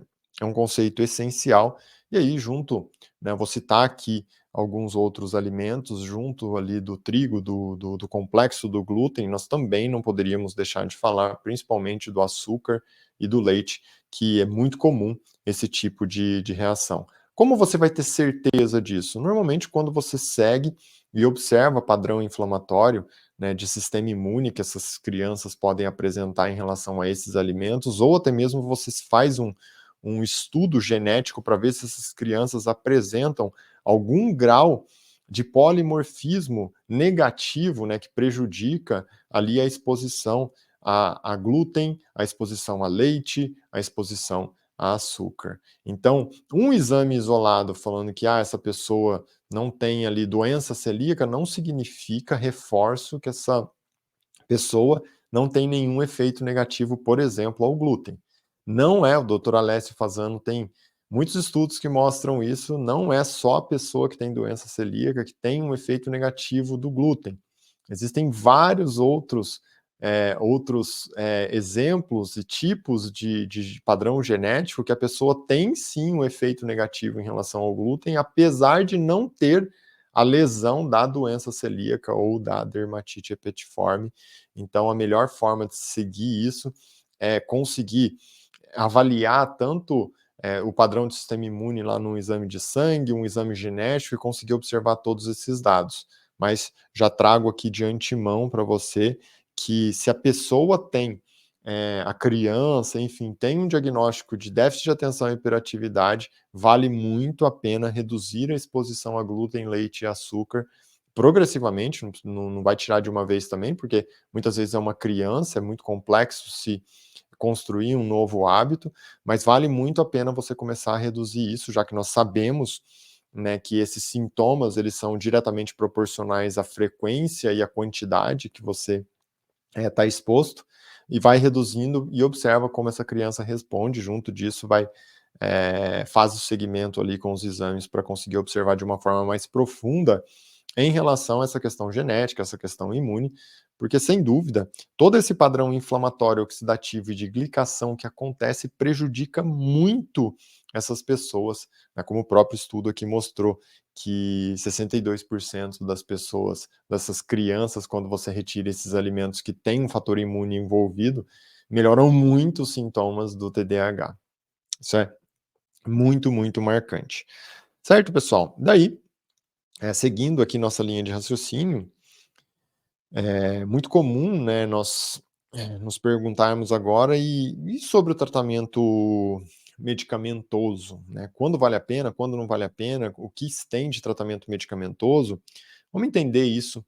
um conceito essencial, e aí junto, né, vou citar aqui alguns outros alimentos, junto ali do trigo, do complexo do glúten, nós também não poderíamos deixar de falar, principalmente do açúcar e do leite, que é muito comum esse tipo de reação. Como você vai ter certeza disso? Normalmente, quando você segue e observa padrão inflamatório, né, de sistema imune que essas crianças podem apresentar em relação a esses alimentos, ou até mesmo você faz um estudo genético para ver se essas crianças apresentam algum grau de polimorfismo negativo, né, que prejudica ali a exposição a glúten, a exposição a leite, a exposição a açúcar. Então, um exame isolado falando que essa pessoa não tem ali doença celíaca não significa, reforço, que essa pessoa não tem nenhum efeito negativo, por exemplo, ao glúten. Não é, o doutor Alessio Fasano tem muitos estudos que mostram isso, não é só a pessoa que tem doença celíaca que tem um efeito negativo do glúten. Existem vários exemplos e tipos de padrão genético que a pessoa tem sim um efeito negativo em relação ao glúten, apesar de não ter a lesão da doença celíaca ou da dermatite herpetiforme. Então, a melhor forma de seguir isso é conseguir avaliar tanto o padrão de sistema imune lá num exame de sangue, um exame genético e conseguir observar todos esses dados. Mas já trago aqui de antemão para você que se a pessoa tem, a criança, enfim, tem um diagnóstico de déficit de atenção e hiperatividade, vale muito a pena reduzir a exposição a glúten, leite e açúcar progressivamente, não vai tirar de uma vez também, porque muitas vezes é uma criança, é muito complexo se construir um novo hábito, mas vale muito a pena você começar a reduzir isso, já que nós sabemos, né, que esses sintomas eles são diretamente proporcionais à frequência e à quantidade que você está exposto, e vai reduzindo e observa como essa criança responde, junto disso vai faz o segmento ali com os exames para conseguir observar de uma forma mais profunda em relação a essa questão genética, essa questão imune, porque sem dúvida, todo esse padrão inflamatório, oxidativo e de glicação que acontece prejudica muito essas pessoas, né, como o próprio estudo aqui mostrou, que 62% das pessoas, dessas crianças, quando você retira esses alimentos que têm um fator imune envolvido, melhoram muito os sintomas do TDAH. Isso é muito, muito marcante. Certo, pessoal? Daí, seguindo aqui nossa linha de raciocínio, é muito comum, né, nós nos perguntarmos agora e sobre o tratamento medicamentoso, né? Quando vale a pena, quando não vale a pena, o que se tem de tratamento medicamentoso? Vamos entender isso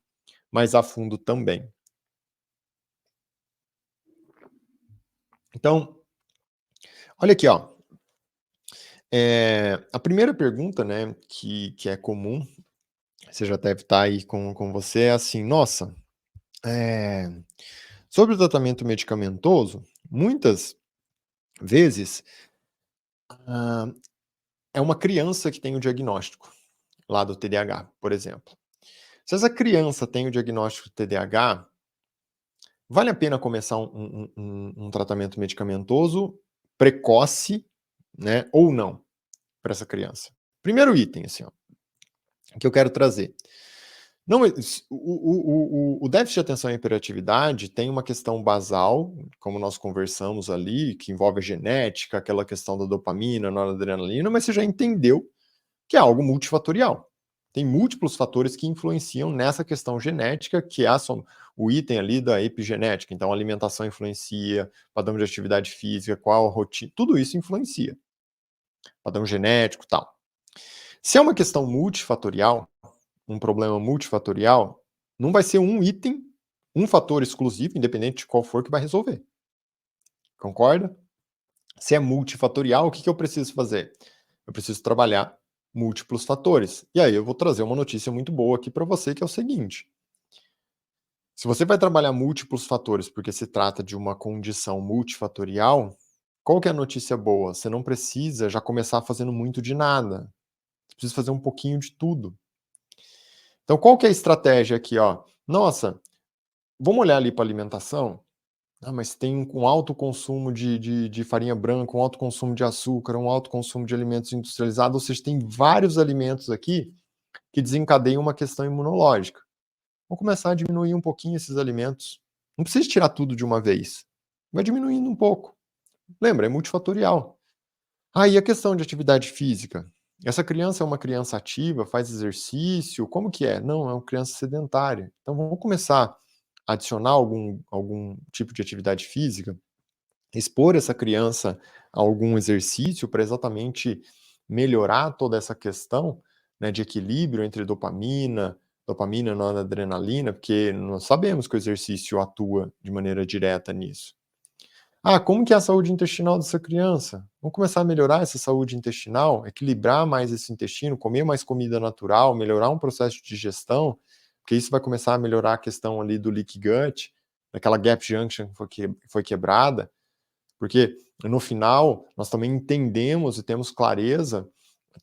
mais a fundo também. Então, olha aqui, ó. A primeira pergunta, né, que é comum, você já deve estar aí com você, é assim: nossa, eh, sobre o tratamento medicamentoso, muitas vezes, ah, é uma criança que tem o diagnóstico lá do TDAH, por exemplo. Se essa criança tem o diagnóstico do TDAH, vale a pena começar um tratamento medicamentoso precoce, né, ou não, para essa criança? Primeiro item, assim, ó, que eu quero trazer. Não, o déficit de atenção e hiperatividade tem uma questão basal, como nós conversamos ali, que envolve a genética, aquela questão da dopamina, noradrenalina, mas você já entendeu que é algo multifatorial. Tem múltiplos fatores que influenciam nessa questão genética, que é o item ali da epigenética. Então, a alimentação influencia, padrão de atividade física, qual a rotina, tudo isso influencia. Padrão genético e tal. Se é uma questão multifatorial, um problema multifatorial, não vai ser um item, um fator exclusivo, independente de qual for, que vai resolver. Concorda? Se é multifatorial, o que eu preciso fazer? Eu preciso trabalhar múltiplos fatores. E aí eu vou trazer uma notícia muito boa aqui para você, que é o seguinte: se você vai trabalhar múltiplos fatores porque se trata de uma condição multifatorial, qual que é a notícia boa? Você não precisa já começar fazendo muito de nada. Você precisa fazer um pouquinho de tudo. Então, qual que é a estratégia aqui, ó? Nossa, vamos olhar ali para alimentação? Ah, mas tem um alto consumo de farinha branca, um alto consumo de açúcar, um alto consumo de alimentos industrializados, ou seja, tem vários alimentos aqui que desencadeiam uma questão imunológica. Vamos começar a diminuir um pouquinho esses alimentos. Não precisa tirar tudo de uma vez. Vai diminuindo um pouco. Lembra, é multifatorial. Ah, e a questão de atividade física? Essa criança é uma criança ativa, faz exercício? Como que é? Não, é uma criança sedentária. Então vamos começar a adicionar algum tipo de atividade física, expor essa criança a algum exercício para exatamente melhorar toda essa questão, né, de equilíbrio entre dopamina e noradrenalina, porque nós sabemos que o exercício atua de maneira direta nisso. Ah, como que é a saúde intestinal dessa criança? Vamos começar a melhorar essa saúde intestinal, equilibrar mais esse intestino, comer mais comida natural, melhorar um processo de digestão, porque isso vai começar a melhorar a questão ali do leaky gut, daquela gap junction que foi quebrada, porque no final nós também entendemos e temos clareza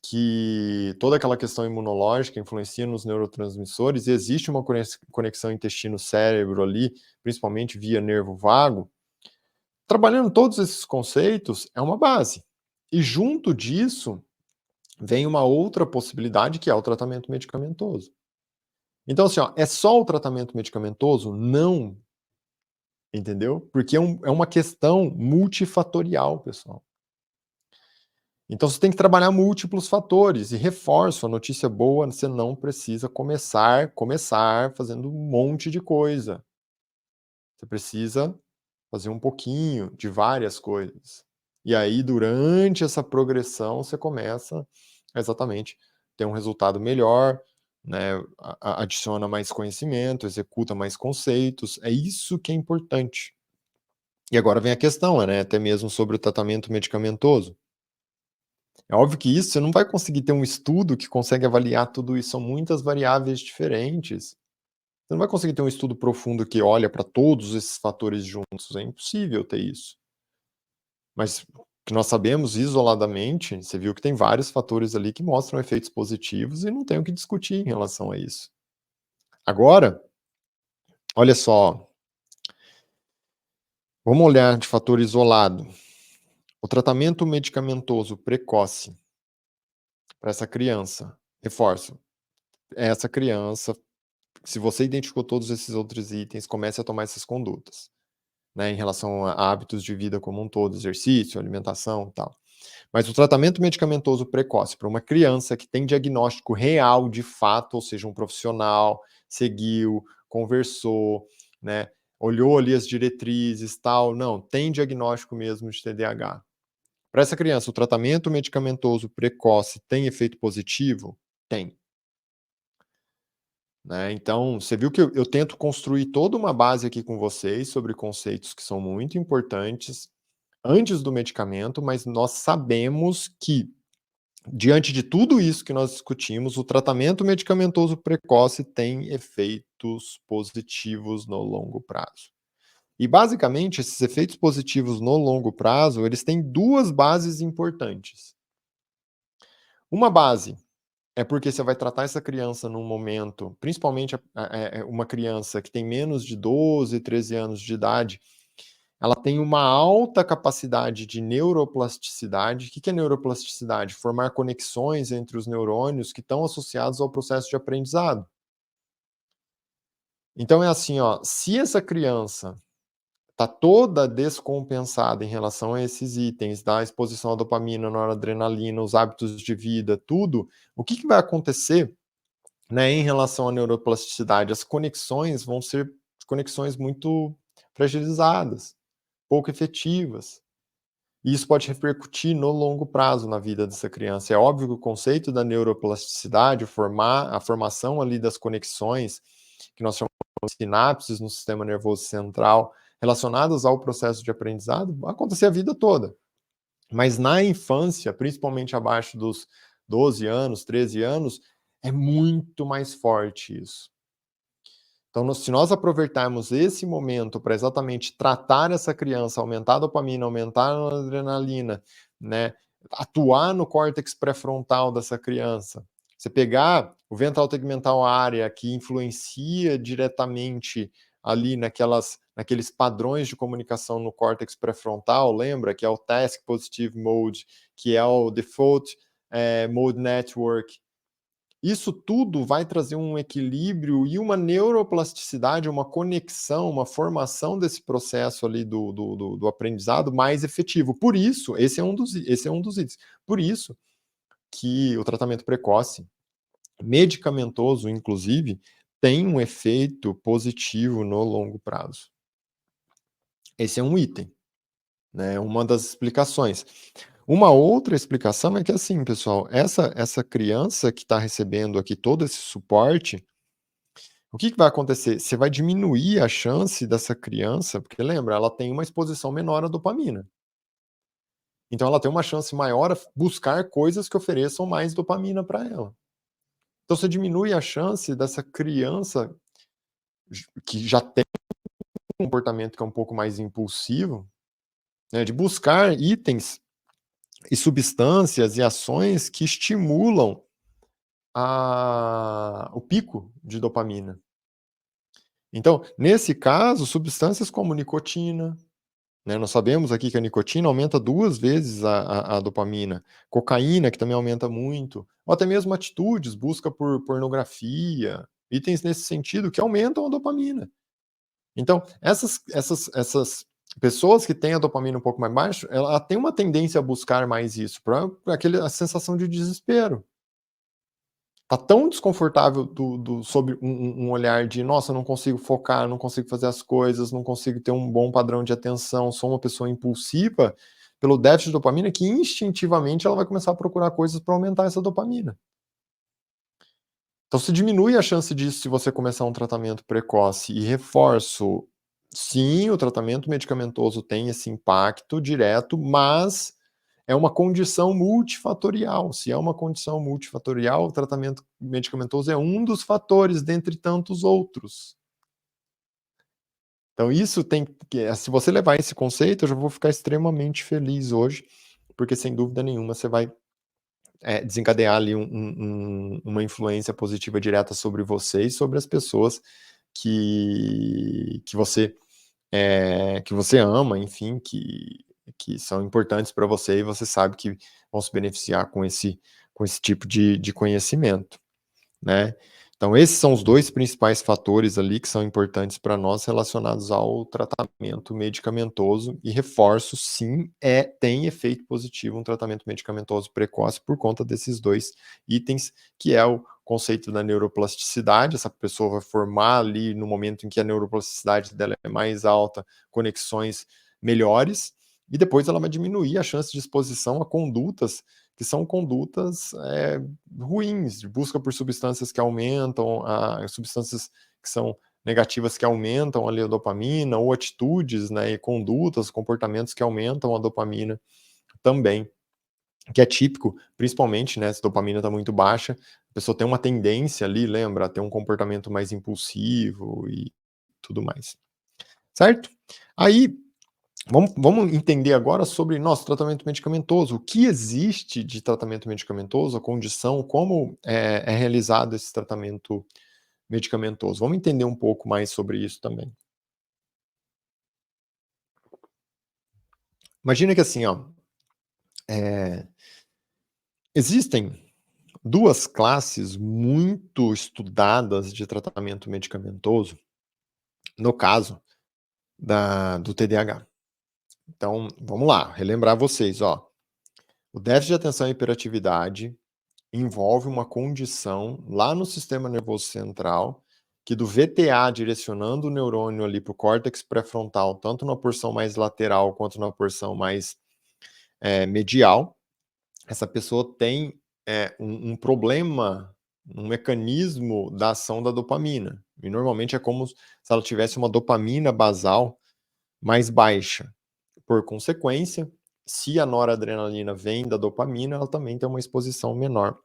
que toda aquela questão imunológica influencia nos neurotransmissores e existe uma conexão intestino-cérebro ali, principalmente via nervo vago. Trabalhando todos esses conceitos é uma base. E junto disso, vem uma outra possibilidade que é o tratamento medicamentoso. Então, assim, ó, é só o tratamento medicamentoso? Não, entendeu? Porque é uma questão multifatorial, pessoal. Então você tem que trabalhar múltiplos fatores e reforço, a notícia boa, você não precisa começar fazendo um monte de coisa. Você precisa fazer um pouquinho de várias coisas. E aí durante essa progressão você começa a exatamente ter um resultado melhor, né, adiciona mais conhecimento, executa mais conceitos, é isso que é importante. E agora vem a questão, né, até mesmo sobre o tratamento medicamentoso. É óbvio que isso você não vai conseguir ter um estudo que consegue avaliar tudo isso, são muitas variáveis diferentes. Você não vai conseguir ter um estudo profundo que olha para todos esses fatores juntos, é impossível ter isso. Mas o que nós sabemos isoladamente, você viu que tem vários fatores ali que mostram efeitos positivos e não tem o que discutir em relação a isso. Agora, olha só, vamos olhar de fator isolado. O tratamento medicamentoso precoce para essa criança, reforço, essa criança, se você identificou todos esses outros itens, comece a tomar essas condutas, né, em relação a hábitos de vida como um todo, exercício, alimentação, tal. Mas o tratamento medicamentoso precoce para uma criança que tem diagnóstico real de fato, ou seja, um profissional seguiu, conversou, né, olhou ali as diretrizes, tal, não, tem diagnóstico mesmo de TDAH. Para essa criança, o tratamento medicamentoso precoce tem efeito positivo? Tem. Né? Então, você viu que eu tento construir toda uma base aqui com vocês sobre conceitos que são muito importantes antes do medicamento, mas nós sabemos que, diante de tudo isso que nós discutimos, o tratamento medicamentoso precoce tem efeitos positivos no longo prazo. E, basicamente, esses efeitos positivos no longo prazo, eles têm duas bases importantes. Uma base é porque você vai tratar essa criança num momento, principalmente uma criança que tem menos de 12, 13 anos de idade, ela tem uma alta capacidade de neuroplasticidade. O que é neuroplasticidade? Formar conexões entre os neurônios que estão associados ao processo de aprendizado. Então é assim, ó, se essa criança está toda descompensada em relação a esses itens, da exposição à dopamina, noradrenalina, os hábitos de vida, tudo, o que vai acontecer, né, em relação à neuroplasticidade? As conexões vão ser conexões muito fragilizadas, pouco efetivas. E isso pode repercutir no longo prazo na vida dessa criança. É óbvio que o conceito da neuroplasticidade, a formação ali das conexões, que nós chamamos de sinapses no sistema nervoso central, relacionadas ao processo de aprendizado, vai acontecer a vida toda. Mas na infância, principalmente abaixo dos 12 anos, 13 anos, é muito mais forte isso. Então, se nós aproveitarmos esse momento para exatamente tratar essa criança, aumentar a dopamina, aumentar a adrenalina, né, atuar no córtex pré-frontal dessa criança, você pegar o ventral tegmental área, que influencia diretamente ali naqueles padrões de comunicação no córtex pré-frontal, lembra? Que é o Task Positive Mode, que é o Default Mode Network. Isso tudo vai trazer um equilíbrio e uma neuroplasticidade, uma conexão, uma formação desse processo ali do aprendizado mais efetivo. Por isso, esse é um dos itens. Por isso que o tratamento precoce, medicamentoso inclusive, tem um efeito positivo no longo prazo. Esse é um item, né, uma das explicações. Uma outra explicação é que, assim, pessoal, essa criança que está recebendo aqui todo esse suporte, o que vai acontecer? Você vai diminuir a chance dessa criança, porque lembra, ela tem uma exposição menor à dopamina. Então ela tem uma chance maior a buscar coisas que ofereçam mais dopamina para ela. Então você diminui a chance dessa criança que já tem um comportamento que é um pouco mais impulsivo, né, de buscar itens e substâncias e ações que estimulam o pico de dopamina. Então, nesse caso, substâncias como nicotina, né, nós sabemos aqui que a nicotina aumenta 2 vezes a dopamina, cocaína, que também aumenta muito, ou até mesmo atitudes, busca por pornografia, itens nesse sentido que aumentam a dopamina. Então, essas pessoas que têm a dopamina um pouco mais baixa, ela tem uma tendência a buscar mais isso, para a sensação de desespero. Tá tão desconfortável sob um olhar de: "Nossa, não consigo focar, não consigo fazer as coisas, não consigo ter um bom padrão de atenção, sou uma pessoa impulsiva", pelo déficit de dopamina, que instintivamente ela vai começar a procurar coisas para aumentar essa dopamina. Então se diminui a chance disso se você começar um tratamento precoce. E reforço, sim, o tratamento medicamentoso tem esse impacto direto, mas é uma condição multifatorial. Se é uma condição multifatorial, o tratamento medicamentoso é um dos fatores dentre tantos outros. Então isso tem que se você levar esse conceito, eu já vou ficar extremamente feliz hoje, porque sem dúvida nenhuma você vai, desencadear ali uma influência positiva direta sobre você e sobre as pessoas que você ama, enfim, que são importantes para você e você sabe que vão se beneficiar com esse tipo de conhecimento, né. Então esses são os 2 principais fatores ali que são importantes para nós relacionados ao tratamento medicamentoso e reforço, sim, tem efeito positivo um tratamento medicamentoso precoce por conta desses 2 itens, que é o conceito da neuroplasticidade, essa pessoa vai formar ali no momento em que a neuroplasticidade dela é mais alta, conexões melhores, e depois ela vai diminuir a chance de exposição a condutas que são condutas, ruins, de busca por substâncias que aumentam substâncias que são negativas que aumentam ali a dopamina, ou atitudes, né, e condutas, comportamentos que aumentam a dopamina também, que é típico, principalmente, né, se a dopamina está muito baixa, a pessoa tem uma tendência ali, lembra, a ter um comportamento mais impulsivo e tudo mais, certo? Aí vamos entender agora sobre nosso tratamento medicamentoso. O que existe de tratamento medicamentoso, a condição, como é realizado esse tratamento medicamentoso. Vamos entender um pouco mais sobre isso também. Imagina que assim, ó, eh, existem 2 classes muito estudadas de tratamento medicamentoso, no caso do TDAH. Então, vamos lá, relembrar vocês, ó. O déficit de atenção e hiperatividade envolve uma condição lá no sistema nervoso central, que do VTA direcionando o neurônio ali para o córtex pré-frontal, tanto na porção mais lateral quanto na porção mais medial, essa pessoa tem um problema, um mecanismo da ação da dopamina. E normalmente é como se ela tivesse uma dopamina basal mais baixa. Por consequência, se a noradrenalina vem da dopamina, ela também tem uma exposição menor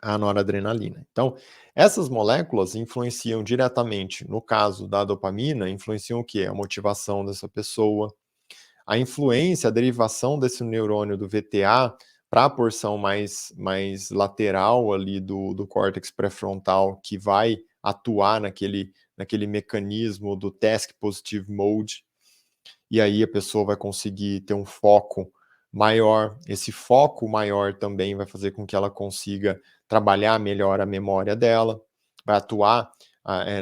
a noradrenalina. Então, essas moléculas influenciam diretamente, no caso da dopamina, influenciam o quê? A motivação dessa pessoa, a influência, a derivação desse neurônio do VTA para a porção mais lateral ali do córtex pré-frontal, que vai atuar naquele mecanismo do task positive mode, e aí a pessoa vai conseguir ter um foco maior. Esse foco maior também vai fazer com que ela consiga trabalhar melhor a memória dela, vai atuar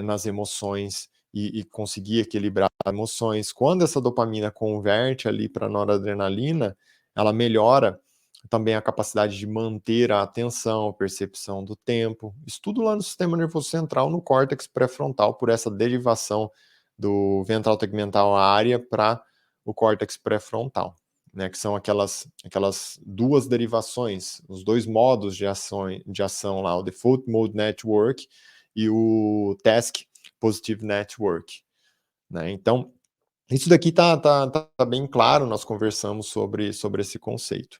nas emoções e conseguir equilibrar as emoções. Quando essa dopamina converte ali para noradrenalina, ela melhora também a capacidade de manter a atenção, a percepção do tempo. Isso tudo lá no sistema nervoso central, no córtex pré-frontal, por essa derivação do ventral tegmental área para o córtex pré-frontal, né, que são aquelas 2 derivações, os 2 modos de ação lá, o Default Mode Network e o Task Positive Network, né. Então, isso daqui tá bem claro, nós conversamos sobre esse conceito.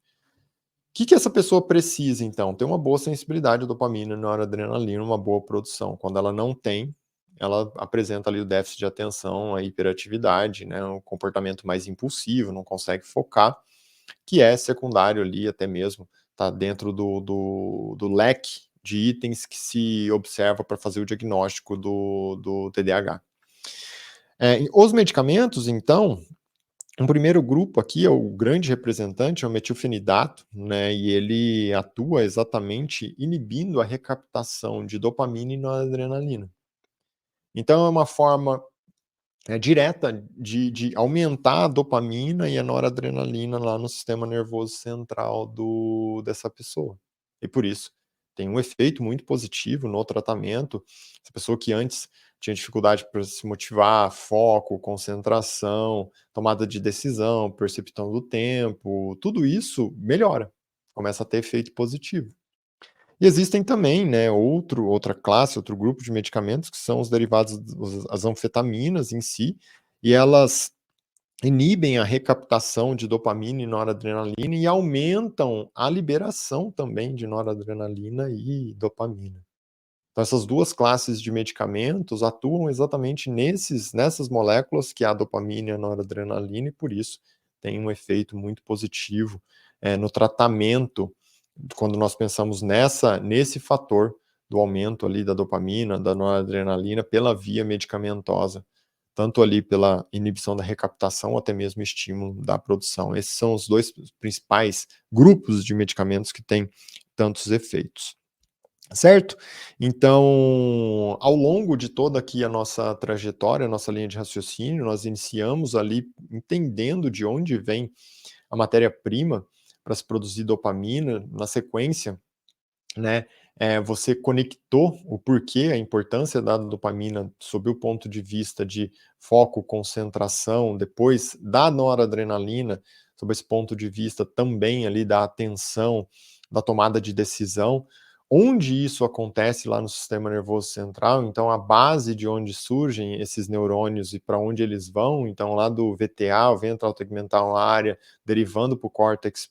Que essa pessoa precisa então? Ter uma boa sensibilidade à dopamina e noradrenalina, uma boa produção. Quando ela não tem, ela apresenta ali o déficit de atenção, a hiperatividade, né, um comportamento mais impulsivo, não consegue focar. que é secundário ali, até mesmo está dentro do leque de itens que se observa para fazer o diagnóstico do TDAH. Os medicamentos, então, um primeiro grupo aqui é o grande representante, é o metilfenidato, né, e ele atua exatamente inibindo a recaptação de dopamina e noradrenalina. Então é uma forma direta de aumentar a dopamina e a noradrenalina lá no sistema nervoso central dessa pessoa. E por isso, tem um efeito muito positivo no tratamento. Essa pessoa que antes tinha dificuldade para se motivar, foco, concentração, tomada de decisão, percepção do tempo, tudo isso melhora, começa a ter efeito positivo. E existem também, né, outra classe, outro grupo de medicamentos que são os derivados, as anfetaminas em si, e elas inibem a recaptação de dopamina e noradrenalina e aumentam a liberação também de noradrenalina e dopamina. Então essas duas classes de medicamentos atuam exatamente nessas moléculas que é a dopamina e a noradrenalina e por isso tem um efeito muito positivo, no tratamento, quando nós pensamos nesse fator do aumento ali da dopamina, da noradrenalina pela via medicamentosa, tanto ali pela inibição da recaptação ou até mesmo estímulo da produção. Esses são os 2 principais grupos de medicamentos que têm tantos efeitos. Certo? Então, ao longo de toda aqui a nossa trajetória, a nossa linha de raciocínio, nós iniciamos ali entendendo de onde vem a matéria-prima para se produzir dopamina. Na sequência, né, você conectou o porquê, a importância da dopamina sob o ponto de vista de foco, concentração, depois da noradrenalina, sob esse ponto de vista também ali da atenção, da tomada de decisão. Onde isso acontece lá no sistema nervoso central, então a base de onde surgem esses neurônios e para onde eles vão, então lá do VTA, o ventral tegmental área, derivando para o córtex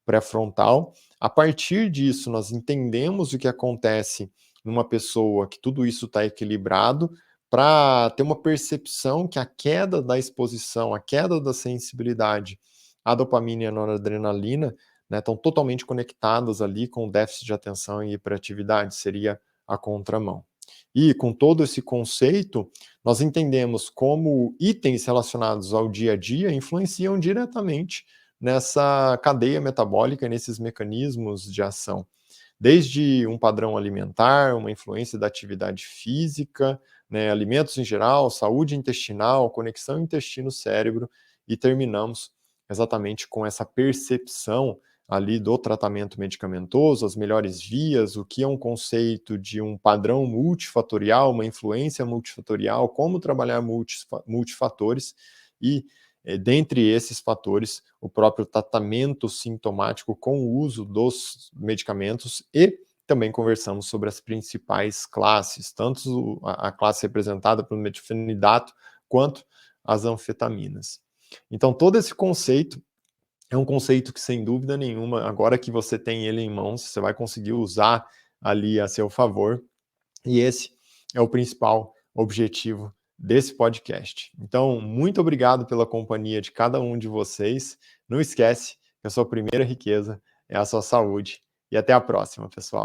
pré-frontal. A partir disso, nós entendemos o que acontece numa pessoa que tudo isso está equilibrado, para ter uma percepção que a queda da exposição, a queda da sensibilidade à dopamina e à noradrenalina, né, estão totalmente conectadas ali com o déficit de atenção e hiperatividade, seria a contramão. E com todo esse conceito, nós entendemos como itens relacionados ao dia a dia influenciam diretamente nessa cadeia metabólica, nesses mecanismos de ação. Desde um padrão alimentar, uma influência da atividade física, né, alimentos em geral, saúde intestinal, conexão intestino-cérebro, e terminamos exatamente com essa percepção ali do tratamento medicamentoso, as melhores vias, o que é um conceito de um padrão multifatorial, uma influência multifatorial, como trabalhar multifatores e, dentre esses fatores, o próprio tratamento sintomático com o uso dos medicamentos e também conversamos sobre as principais classes, tanto a classe representada pelo metilfenidato quanto as anfetaminas. Então, todo esse conceito é um conceito que, sem dúvida nenhuma, agora que você tem ele em mãos, você vai conseguir usar ali a seu favor, e esse é o principal objetivo desse podcast. Então, muito obrigado pela companhia de cada um de vocês. Não esquece que a sua primeira riqueza é a sua saúde. E até a próxima, pessoal.